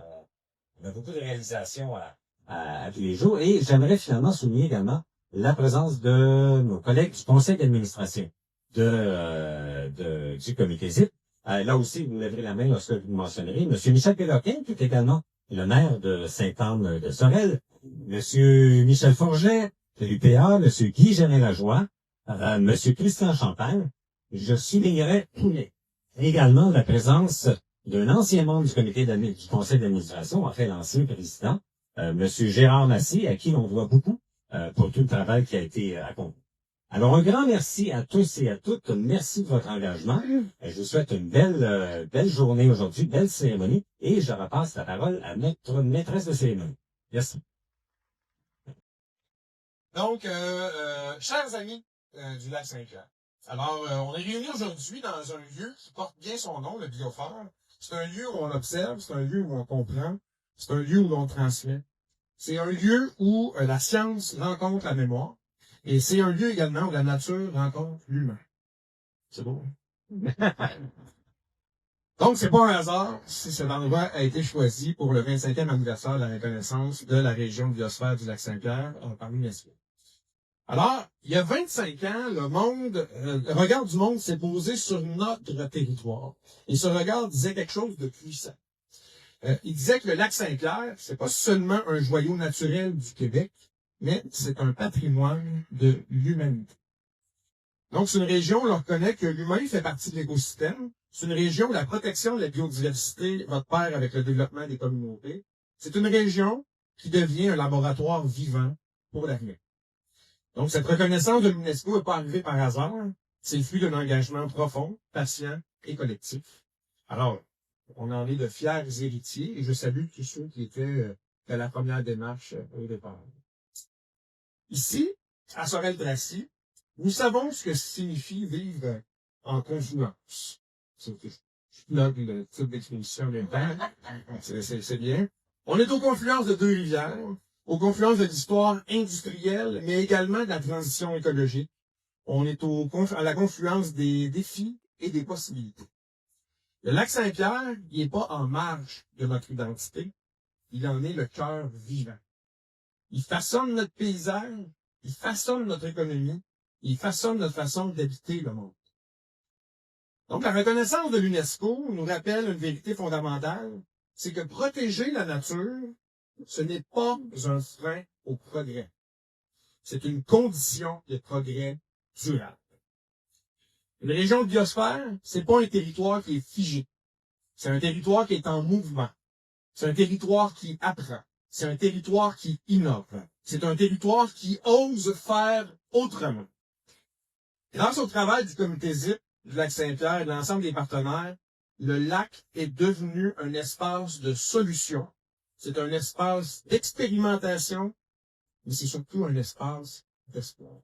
a beaucoup de réalisations à tous les jours. Et j'aimerais finalement souligner également la présence de nos collègues du conseil d'administration du comité ZIP. Là aussi, vous lèverez la main lorsque vous mentionnerez. Monsieur Michel Péloquin, qui est également le maire de Sainte-Anne-de-Sorel. Monsieur Michel Forget, de l'UPA. Monsieur Guy Gérin-Lajoie. Monsieur Christian Champagne. Je soulignerai également la présence d'un ancien membre du comité du conseil d'administration, en fait l'ancien président, Monsieur Gérard Massy, à qui l'on doit beaucoup pour tout le travail qui a été accompli. Alors, un grand merci à tous et à toutes. Merci de votre engagement. Je vous souhaite une belle journée aujourd'hui, belle cérémonie. Et je repasse la parole à notre maîtresse de cérémonie. Merci. Donc, chers amis du lac Saint-Pierre, alors, on est réunis aujourd'hui dans un lieu qui porte bien son nom, le Biophore. C'est un lieu où on observe, c'est un lieu où on comprend, c'est un lieu où l'on transmet. C'est un lieu où la science rencontre la mémoire. Et c'est un lieu également où la nature rencontre l'humain. C'est beau. Donc, c'est pas un hasard si cet endroit a été choisi pour le 25e anniversaire de la reconnaissance de la région de biosphère du lac Saint-Pierre par l'UNESCO. Alors, il y a 25 ans, le regard du monde s'est posé sur notre territoire. Et ce regard disait quelque chose de puissant. Il disait que le lac Saint-Pierre, c'est pas seulement un joyau naturel du Québec, mais c'est un patrimoine de l'humanité. Donc, c'est une région où l'on reconnaît que l'humain fait partie de l'écosystème. C'est une région où la protection de la biodiversité va de pair avec le développement des communautés. C'est une région qui devient un laboratoire vivant pour l'avenir. Donc, cette reconnaissance de l'UNESCO n'est pas arrivée par hasard. C'est le fruit d'un engagement profond, patient et collectif. Alors, on en est de fiers héritiers et je salue tous ceux qui étaient de la première démarche au départ. Ici, à Sorel-Tracy, nous savons ce que signifie vivre en confluence. Je plug le type d'exposition de c'est bien. On est aux confluences de deux rivières, aux confluences de l'histoire industrielle, mais également de la transition écologique. On est à la confluence des défis et des possibilités. Le lac Saint-Pierre, il n'est pas en marge de notre identité, il en est le cœur vivant. Il façonne notre paysage, il façonne notre économie, il façonne notre façon d'habiter le monde. Donc, la reconnaissance de l'UNESCO nous rappelle une vérité fondamentale, c'est que protéger la nature, ce n'est pas un frein au progrès. C'est une condition de progrès durable. Une région de biosphère, c'est pas un territoire qui est figé. C'est un territoire qui est en mouvement. C'est un territoire qui apprend. C'est un territoire qui innove. C'est un territoire qui ose faire autrement. Grâce au travail du comité ZIP, du lac Saint-Pierre et de l'ensemble des partenaires, le lac est devenu un espace de solution. C'est un espace d'expérimentation, mais c'est surtout un espace d'espoir.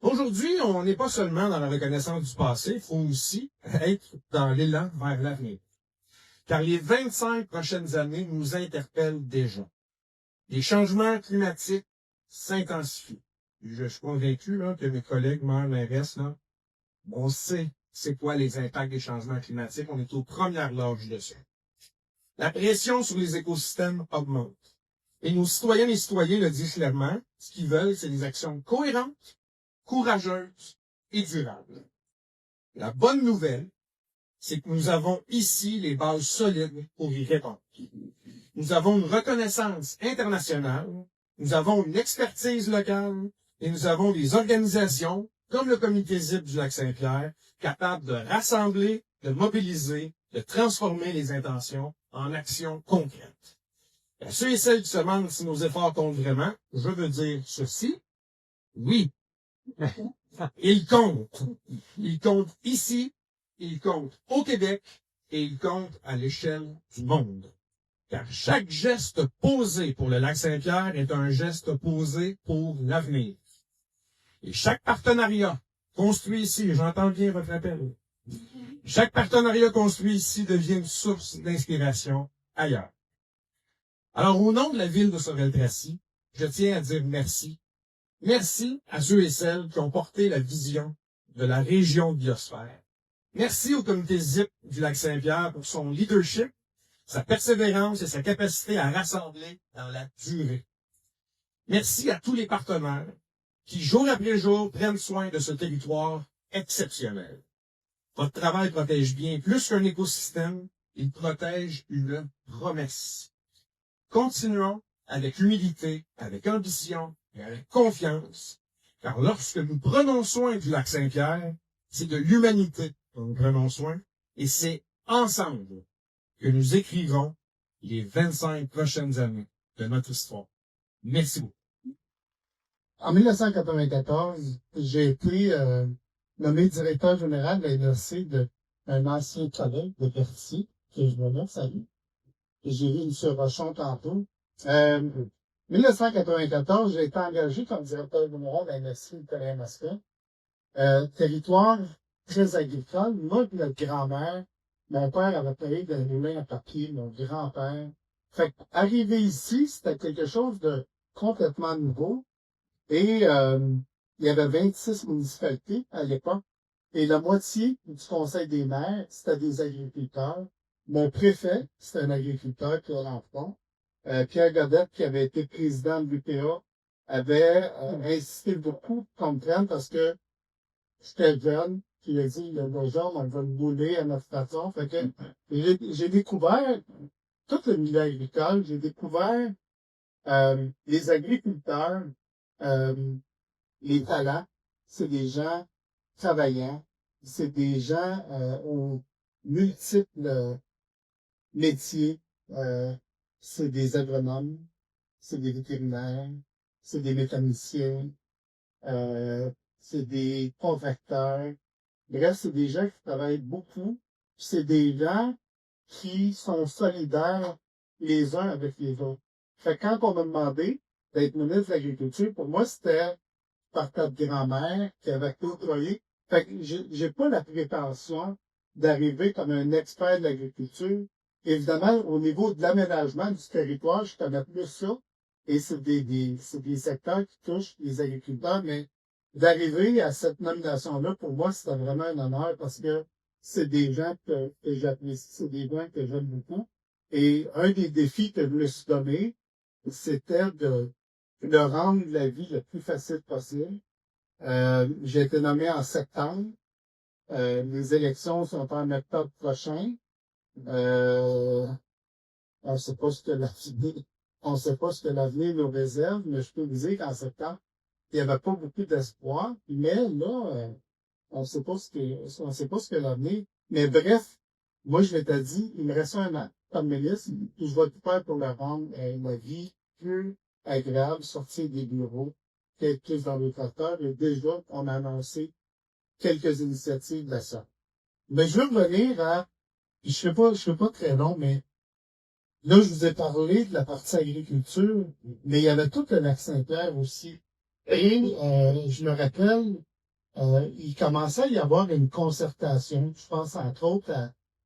Aujourd'hui, on n'est pas seulement dans la reconnaissance du passé, il faut aussi être dans l'élan vers l'avenir. Car les 25 prochaines années nous interpellent déjà. Les changements climatiques s'intensifient. Je suis convaincu là, que mes collègues maires, maires, là, on sait c'est quoi les impacts des changements climatiques. On est aux premières loges de ça. La pression sur les écosystèmes augmente. Et nos citoyennes et citoyens le disent clairement, ce qu'ils veulent, c'est des actions cohérentes, courageuses et durables. La bonne nouvelle, c'est que nous avons ici les bases solides pour y répondre. Nous avons une reconnaissance internationale, nous avons une expertise locale et nous avons des organisations, comme le Comité ZIP du Lac-Saint-Pierre, capables de rassembler, de mobiliser, de transformer les intentions en actions concrètes. À ceux et celles qui se demandent si nos efforts comptent vraiment, je veux dire ceci. Oui. Ils comptent. Ils comptent ici, ils comptent au Québec et ils comptent à l'échelle du monde. Car chaque geste posé pour le Lac-Saint-Pierre est un geste posé pour l'avenir. Et chaque partenariat construit ici, j'entends bien votre appel, chaque partenariat construit ici devient une source d'inspiration ailleurs. Alors, au nom de la ville de Sorel-Tracy, je tiens à dire merci. Merci à ceux et celles qui ont porté la vision de la région de biosphère. Merci au comité ZIP du Lac-Saint-Pierre pour son leadership, sa persévérance et sa capacité à rassembler dans la durée. Merci à tous les partenaires qui, jour après jour, prennent soin de ce territoire exceptionnel. Votre travail protège bien plus qu'un écosystème, il protège une promesse. Continuons avec humilité, avec ambition et avec confiance, car lorsque nous prenons soin du Lac-Saint-Pierre, c'est de l'humanité dont nous prenons soin, et c'est ensemble que nous écrivons les 25 prochaines années de notre histoire. Merci beaucoup. En 1994, j'ai été nommé directeur général de l'université d'un ancien collègue de Berthier, que je me salue. J'ai vu M. Rochon tantôt. 1994, j'ai été engagé comme directeur général de l'université Victorien-Masca. Territoire très agricole. Moi et notre grand-mère, mon père avait payé de moulin à papier, mon grand-père. Fait arriver ici, c'était quelque chose de complètement nouveau. Et il y avait 26 municipalités à l'époque. Et la moitié du conseil des maires, c'était des agriculteurs. Mon préfet, c'était un agriculteur, Pierre Lanfron. Pierre Godette, qui avait été président de l'UPA, avait insisté beaucoup pour comprendre parce que j'étais jeune. Puis il a dit, le genre, on va le bouler à notre façon. Fait que j'ai découvert tout le milieu agricole. J'ai découvert les agriculteurs, les talents. C'est des gens travaillants. C'est des gens aux multiples métiers. C'est des agronomes, c'est des vétérinaires, c'est des mécaniciens, c'est des contracteurs. Bref, c'est des gens qui travaillent beaucoup. C'est des gens qui sont solidaires les uns avec les autres. Fait que quand on m'a demandé d'être ministre de l'Agriculture, pour moi, c'était par ta grand-mère qui avait côtoyé. Fait que j'ai pas la prétention d'arriver comme un expert de l'agriculture. Évidemment, au niveau de l'aménagement du territoire, je connais plus ça. Et c'est des secteurs qui touchent les agriculteurs, mais d'arriver à cette nomination-là, pour moi, c'était vraiment un honneur parce que c'est des gens que j'apprécie, c'est des gens que j'aime beaucoup. Et un des défis que je me suis donné, c'était de rendre la vie le plus facile possible. J'ai été nommé en septembre. Les élections sont en octobre prochain. On sait pas ce que l'avenir nous réserve, mais je peux vous dire qu'en septembre, il n'y avait pas beaucoup d'espoir. Mais là, on sait pas ce que l'avenir. Mais bref, moi, je m'étais dit, il me reste un an comme ministre, et je vais tout faire pour le rendre la vie plus agréable, sortir des bureaux, être plus dans le tracteur. Et déjà, on a annoncé quelques initiatives de ça. Mais je veux revenir à, je fais pas très long, mais là, je vous ai parlé de la partie agriculture, mais il y avait tout le Lac-Saint-Pierre aussi. Et je me rappelle, il commençait à y avoir une concertation, je pense entre autres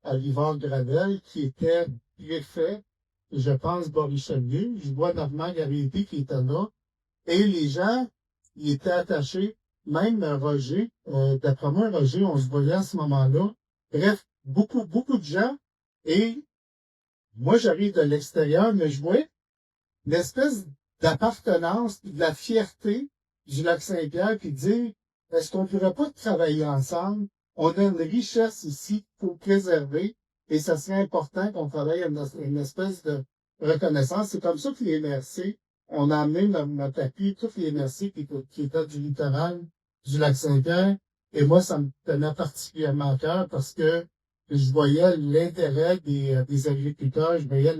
à Livard Gravel, qui était préfet, je pense, Boris Chalier. Je vois Normand Garrity qui était là. Et les gens il était attaché, même Roger, d'après moi, Roger, on se voyait à ce moment-là. Bref, beaucoup de gens. Et moi, j'arrive de l'extérieur, mais je voyais une espèce d'appartenance, de la fierté du Lac-Saint-Pierre, puis de dire, est-ce qu'on ne pourrait pas travailler ensemble? On a une richesse ici pour préserver, et ça serait important qu'on travaille à une espèce de reconnaissance. C'est comme ça que les MRC, on a amené notre appui, tous les MRC qui étaient du littoral du Lac-Saint-Pierre, et moi, ça me tenait particulièrement à cœur parce que je voyais l'intérêt des agriculteurs, je voyais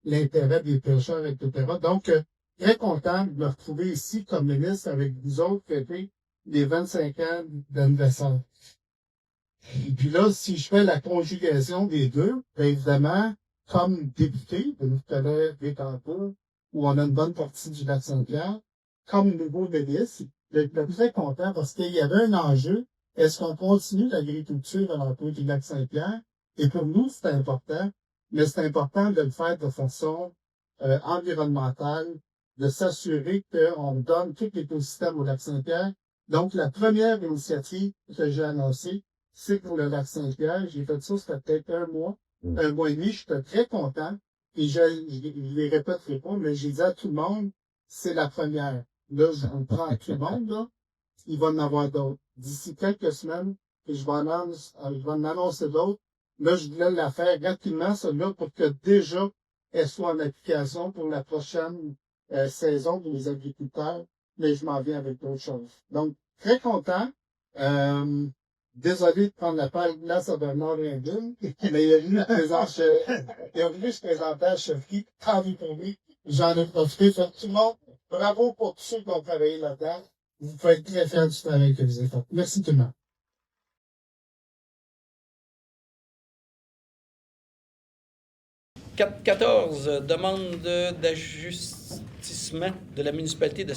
l'intérêt des pêcheurs, etc. Donc, très content de me retrouver ici comme ministre avec vous autres, fêter les 25 ans d'anniversaire. Et puis là, si je fais la conjugation des deux, bien évidemment, comme député de Notre-Dame-des-Tantôt, où on a une bonne partie du Lac-Saint-Pierre, comme nouveau ministre, j'étais très content parce qu'il y avait un enjeu. Est-ce qu'on continue l'agriculture à l'entour du Lac-Saint-Pierre? Et pour nous, c'est important, mais c'est important de le faire de façon environnementale, de s'assurer qu'on donne tout l'écosystème au Lac-Saint-Pierre. Donc, la première initiative que j'ai annoncée, c'est pour le Lac-Saint-Pierre. J'ai fait ça, c'était peut-être un mois et demi. J'étais très content. Et je les répéterai pas, mais j'ai dit à tout le monde, c'est la première. Là, je vous prends à tout le monde, là. Il va en avoir d'autres. D'ici quelques semaines, et je vais en annoncer d'autres. Là, je voulais la faire rapidement, celle-là, pour que déjà, elle soit en application pour la prochaine saison pour les agriculteurs. Mais je m'en viens avec d'autres choses. Donc, très content. Désolé de prendre la place à Bernard Lindin, mais il a venu se présenter à la chefferie, tant pis pour lui. J'en ai profité. Fait tout le monde, bravo pour tous ceux qui ont travaillé là-dedans. Vous pouvez être très fiers du travail que vous avez fait. Merci tout le monde. 14, demande d'ajustissement de la municipalité de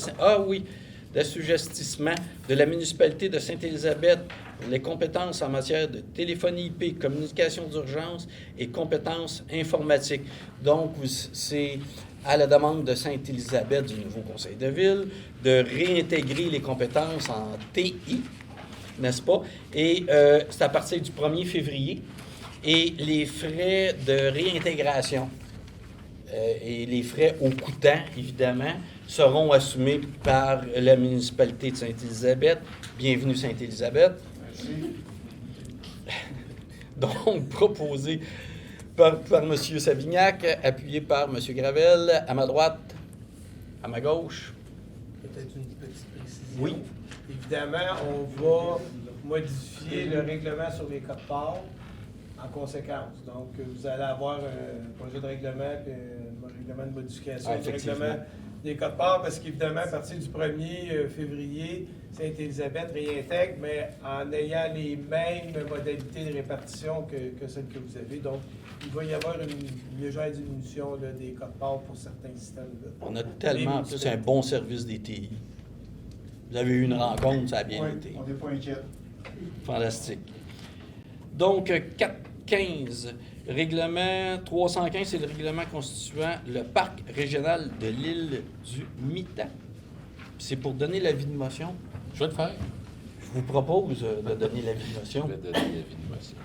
d'assujettissement de la municipalité de Sainte-Élisabeth pour les compétences en matière de téléphonie IP, communication d'urgence et compétences informatiques. Donc, c'est à la demande de Sainte-Élisabeth du nouveau conseil de ville de réintégrer les compétences en TI, n'est-ce pas? Et c'est à partir du 1er février. Et les frais de réintégration et les frais au coûtant, évidemment, seront assumés par la municipalité de Sainte-Élisabeth. Bienvenue Sainte-Élisabeth. Merci. Donc, proposé par M. Savignac, appuyé par M. Gravel, à ma droite, à ma gauche. Peut-être une petite précision. Oui. Évidemment, on va modifier le règlement sur les codes-parts en conséquence. Donc, vous allez avoir un projet de règlement et un règlement de modification du règlement des codes-parts, parce qu'évidemment, à partir du 1er février, Sainte-Élisabeth réintègre, mais en ayant les mêmes modalités de répartition que celles que vous avez. Donc, il va y avoir une légère diminution là, des codes-parts pour certains systèmes. On a tellement plus un bon service des TI. Vous avez eu une rencontre, ça a bien été. On n'est pas inquiet. Fantastique. Donc, 415, règlement 315, c'est le règlement constituant le parc régional de l'île du Mitan. C'est pour donner l'avis de motion. Je vais le faire. Je vous propose de donner l'avis de motion. Je vais donner l'avis de motion.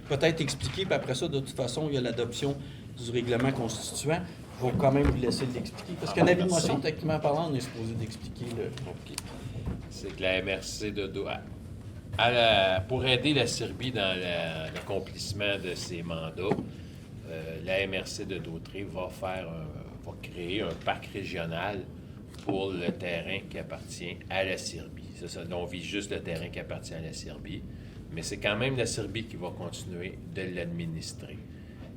Peut-être expliquer, puis après ça, de toute façon, il y a l'adoption du règlement constituant. Je vais quand même vous laisser l'expliquer. Parce qu'un avis de motion, techniquement parlant, on est supposé d'expliquer le... OK. C'est que la MRC de pour aider la Serbie dans l'accomplissement de ses mandats, la MRC de Dautrey va créer un parc régional pour le terrain qui appartient à la Serbie. C'est ça, on vise juste le terrain qui appartient à la Serbie, mais c'est quand même la Serbie qui va continuer de l'administrer.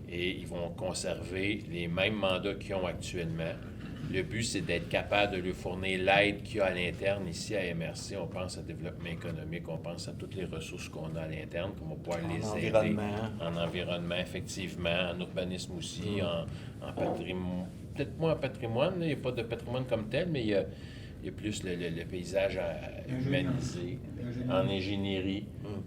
Et ils vont conserver les mêmes mandats qu'ils ont actuellement. Le but, c'est d'être capable de lui fournir l'aide qu'il y a à l'interne ici à MRC. On pense à développement économique, on pense à toutes les ressources qu'on a à l'interne, qu'on va pouvoir les aider. En environnement, effectivement, en urbanisme aussi, en patrimoine. Peut-être moins en patrimoine, là, il n'y a pas de patrimoine comme tel, mais il y a plus le paysage humanisé, en ingénierie.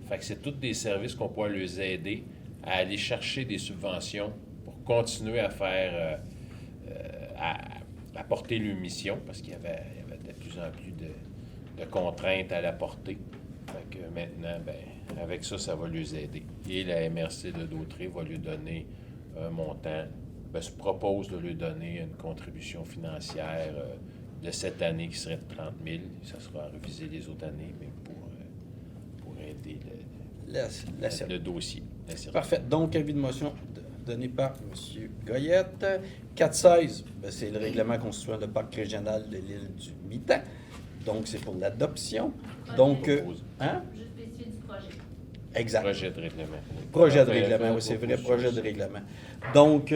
Fait que c'est tous des services qu'on peut les aider à aller chercher des subventions pour continuer à faire... à porter leur mission, parce qu'il y avait de plus en plus de de contraintes à la portée. Fait que maintenant, avec ça, ça va les aider. Et la MRC de Dautrey va lui donner un montant, se propose de lui donner une contribution financière de cette année qui serait de 30 000. Ça sera à reviser les autres années, mais pour aider le dossier. Parfait. Donc, avis de motion donné par M. Goyette. 4.16, c'est le règlement constituant le parc régional de l'île du Mitan. Donc, c'est pour l'adoption. Donc, Juste spécifier du projet. Exact. Projet de règlement. Projet de règlement, oui, c'est vrai, projet de règlement. Donc,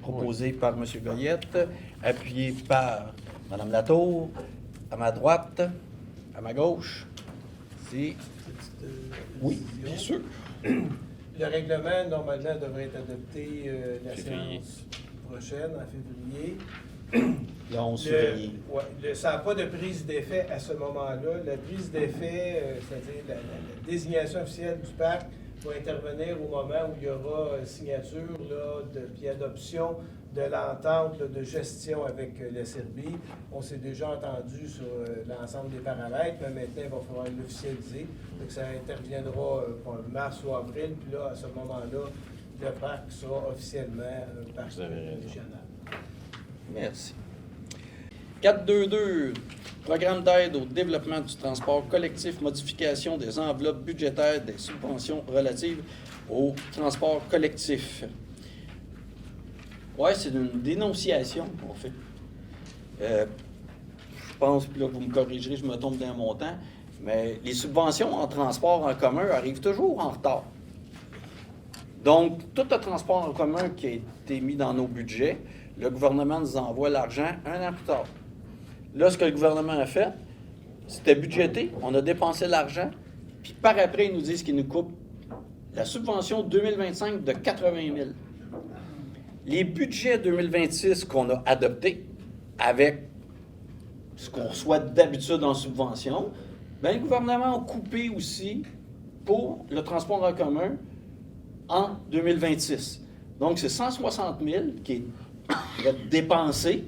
proposé par M. Goyette, appuyé par Mme Latour, à ma droite, à ma gauche. C'est... Oui, bien sûr. Le règlement, normalement, devrait être adopté la séance prochaine, en février. Le 11 février. Ça n'a pas de prise d'effet à ce moment-là. La prise d'effet, c'est-à-dire la désignation officielle du parc, va intervenir au moment où il y aura signature puis adoption de l'entente de gestion avec la Serbie. On s'est déjà entendu sur l'ensemble des paramètres, mais maintenant, il va falloir l'officialiser. Donc, ça interviendra en mars ou avril, puis là, à ce moment-là, le parc sera officiellement un parc régional. Merci. 4.2.2, Programme d'aide au développement du transport collectif, modification des enveloppes budgétaires des subventions relatives au transport collectif. Oui, c'est une dénonciation, en fait. Je pense, puis là, vous me corrigerez, je me tombe d'un montant, mais les subventions en transport en commun arrivent toujours en retard. Donc, tout le transport en commun qui a été mis dans nos budgets, le gouvernement nous envoie l'argent un an plus tard. Là, ce que le gouvernement a fait, c'était budgété, on a dépensé l'argent, puis par après, ils nous disent qu'ils nous coupent la subvention 2025 de 80 000. Les budgets 2026 qu'on a adoptés, avec ce qu'on reçoit d'habitude en subvention, bien, le gouvernement a coupé aussi pour le transport en commun en 2026. Donc, c'est 160 000 qui va être dépensé,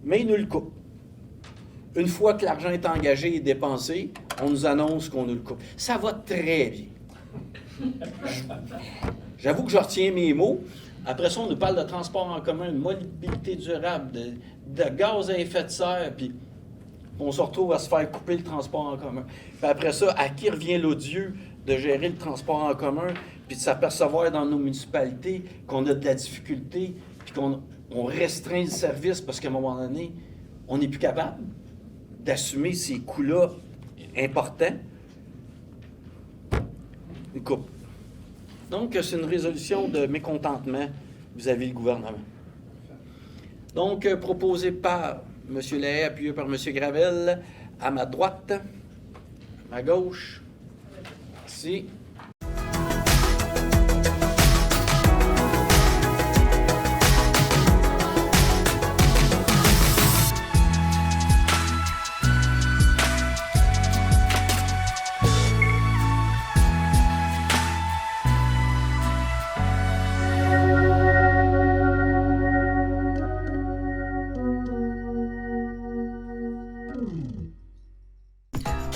mais il nous le coupe. Une fois que l'argent est engagé et dépensé, on nous annonce qu'on nous le coupe. Ça va très bien. J'avoue que je retiens mes mots. Après ça, on nous parle de transport en commun, de mobilité durable, de gaz à effet de serre, puis on se retrouve à se faire couper le transport en commun. Puis après ça, à qui revient l'odieux de gérer le transport en commun, puis de s'apercevoir dans nos municipalités qu'on a de la difficulté, puis qu'on restreint le service parce qu'à un moment donné, on n'est plus capable d'assumer ces coûts-là importants. Une coupe. Donc, c'est une résolution de mécontentement vis-à-vis du gouvernement. Donc, proposé par M. Lahaye, appuyé par M. Gravel, à ma droite, à ma gauche. Merci.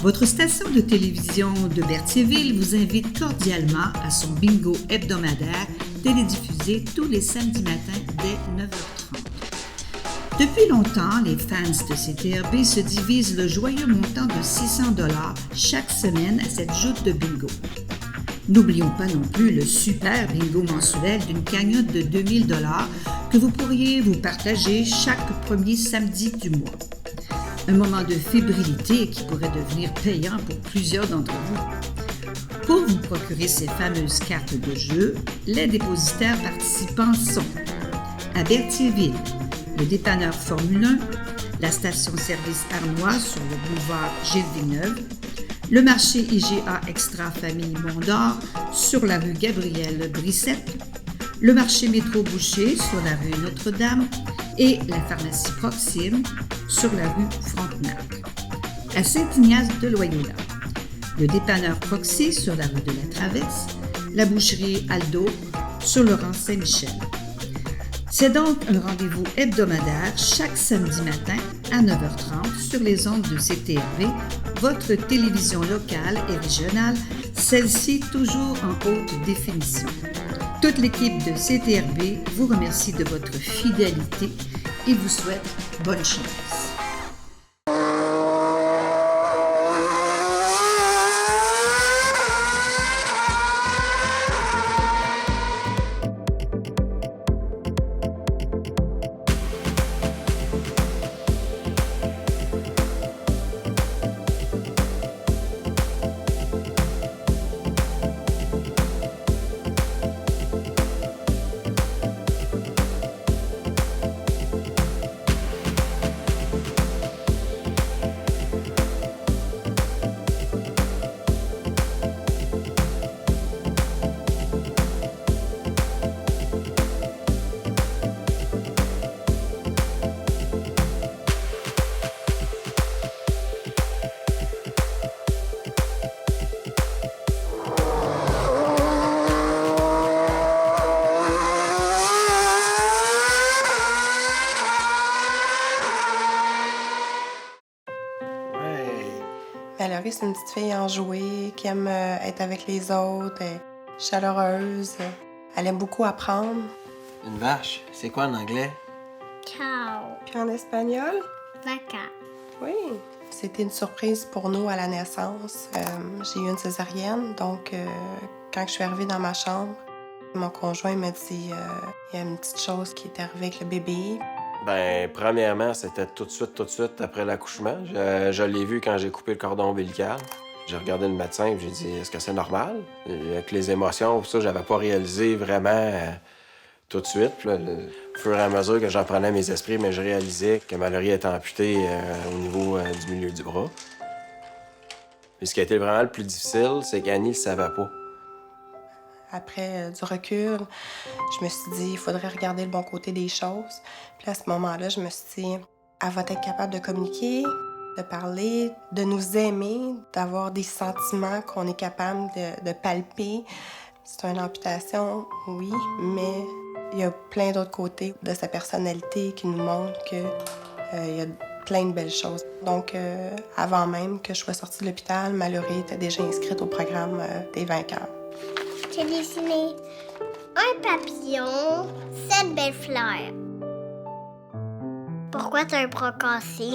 Votre station de télévision de Berthierville vous invite cordialement à son bingo hebdomadaire télédiffusé tous les samedis matins dès 9h30. Depuis longtemps, les fans de CTRB se divisent le joyeux montant de 600 $ chaque semaine à cette joute de bingo. N'oublions pas non plus le super bingo mensuel d'une cagnotte de 2000 $ que vous pourriez vous partager chaque premier samedi du mois. Un moment de fébrilité qui pourrait devenir payant pour plusieurs d'entre vous. Pour vous procurer ces fameuses cartes de jeu, les dépositaires participants sont à Berthierville, le dépanneur Formule 1, la station-service Arnois sur le boulevard Gilles Villeneuve, le marché IGA Extra Famille Mont-d'Or sur la rue Gabriel Brissette, le marché Métro Boucher sur la rue Notre-Dame et la pharmacie Proxime sur la rue Frontenac. À Saint-Ignace-de-Loyola, le dépanneur Proxy sur la rue de la Traverse, la boucherie Aldo sur le rang Saint-Michel. C'est donc un rendez-vous hebdomadaire chaque samedi matin à 9h30 sur les ondes de CTRV, votre télévision locale et régionale, celle-ci toujours en haute définition. Toute l'équipe de CTRV vous remercie de votre fidélité et vous souhaite bonne chance. Valérie, c'est une petite fille enjouée, qui aime être avec les autres, elle est chaleureuse, elle aime beaucoup apprendre. Une vache, c'est quoi en anglais? Cow. Puis en espagnol? Vaca. Oui. C'était une surprise pour nous à la naissance. J'ai eu une césarienne, donc quand je suis arrivée dans ma chambre, mon conjoint m'a dit il y a une petite chose qui est arrivée avec le bébé. Ben, premièrement, c'était tout de suite après l'accouchement. Je l'ai vu quand j'ai coupé le cordon ombilical. J'ai regardé le médecin et j'ai dit, est-ce que c'est normal? Et avec les émotions, tout ça, j'avais pas réalisé vraiment tout de suite. Puis là, au fur et à mesure que j'en prenais mes esprits, mais je réalisais que Mallory était amputée au niveau du milieu du bras. Et ce qui a été vraiment le plus difficile, c'est qu'Annie le savait pas. Après du recul, je me suis dit, il faudrait regarder le bon côté des choses. Puis à ce moment-là, je me suis dit, elle va être capable de communiquer, de parler, de nous aimer, d'avoir des sentiments qu'on est capable de palper. C'est une amputation, oui, mais il y a plein d'autres côtés de sa personnalité qui nous montrent qu'il y a plein de belles choses. Donc, avant même que je sois sortie de l'hôpital, Mallory était déjà inscrite au programme des vainqueurs. J'ai dessiné un papillon, 7 belles fleurs. Pourquoi t'as un bras cassé?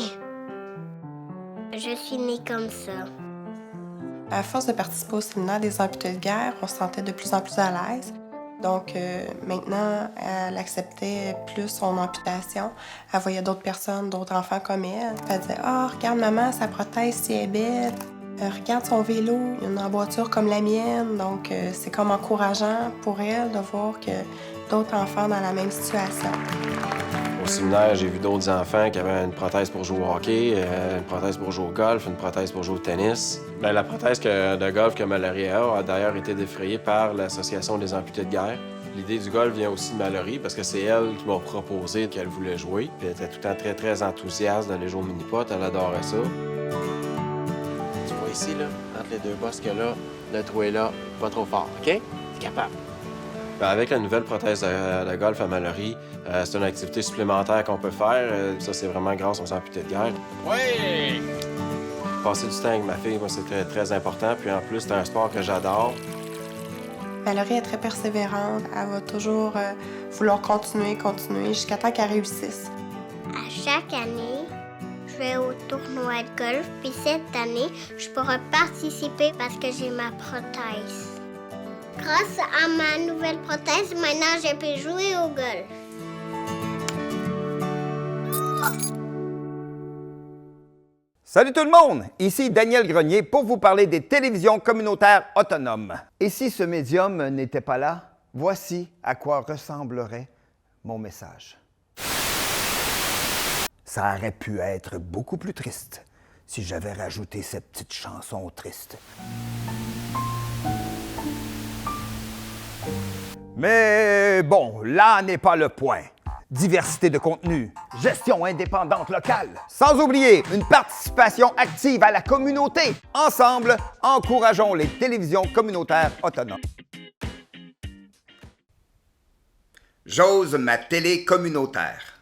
Je suis née comme ça. À force de participer au séminaire des amputés de guerre, on se sentait de plus en plus à l'aise. Donc maintenant, elle acceptait plus son amputation. Elle voyait d'autres personnes, d'autres enfants comme elle. Elle disait « Ah, oh, regarde maman, sa prothèse, si elle est belle. Regarde son vélo, il y a une emboîture comme la mienne. » Donc c'est comme encourageant pour elle de voir que d'autres enfants dans la même situation. Au séminaire, j'ai vu d'autres enfants qui avaient une prothèse pour jouer au hockey, une prothèse pour jouer au golf, une prothèse pour jouer au tennis. Bien, la prothèse de golf que Mallory a d'ailleurs été défrayée par l'Association des amputés de guerre. L'idée du golf vient aussi de Mallory parce que c'est elle qui m'a proposé qu'elle voulait jouer. Puis elle était tout le temps très, très enthousiaste d'aller jouer au mini-pot. Elle adorait ça. Tu vois ici, là, entre les deux bosses que là, le trou est là, pas trop fort, OK? T'es capable. Avec la nouvelle prothèse de golf à Mallory, c'est une activité supplémentaire qu'on peut faire. Ça, c'est vraiment grâce aux amputés de guerre. Oui! Passer du temps avec ma fille, moi, c'est très, très important. Puis en plus, c'est un sport que j'adore. Mallory est très persévérante. Elle va toujours vouloir continuer jusqu'à temps qu'elle réussisse. À chaque année, je vais au tournoi de golf. Puis cette année, je pourrai participer parce que j'ai ma prothèse. Grâce à ma nouvelle prothèse, maintenant, je peux jouer au golf. Salut tout le monde! Ici Daniel Grenier pour vous parler des télévisions communautaires autonomes. Et si ce médium n'était pas là, voici à quoi ressemblerait mon message. Ça aurait pu être beaucoup plus triste si j'avais rajouté cette petite chanson triste. Mais bon, là n'est pas le point. Diversité de contenu, gestion indépendante locale, sans oublier une participation active à la communauté. Ensemble, encourageons les télévisions communautaires autonomes. J'ose ma télé communautaire.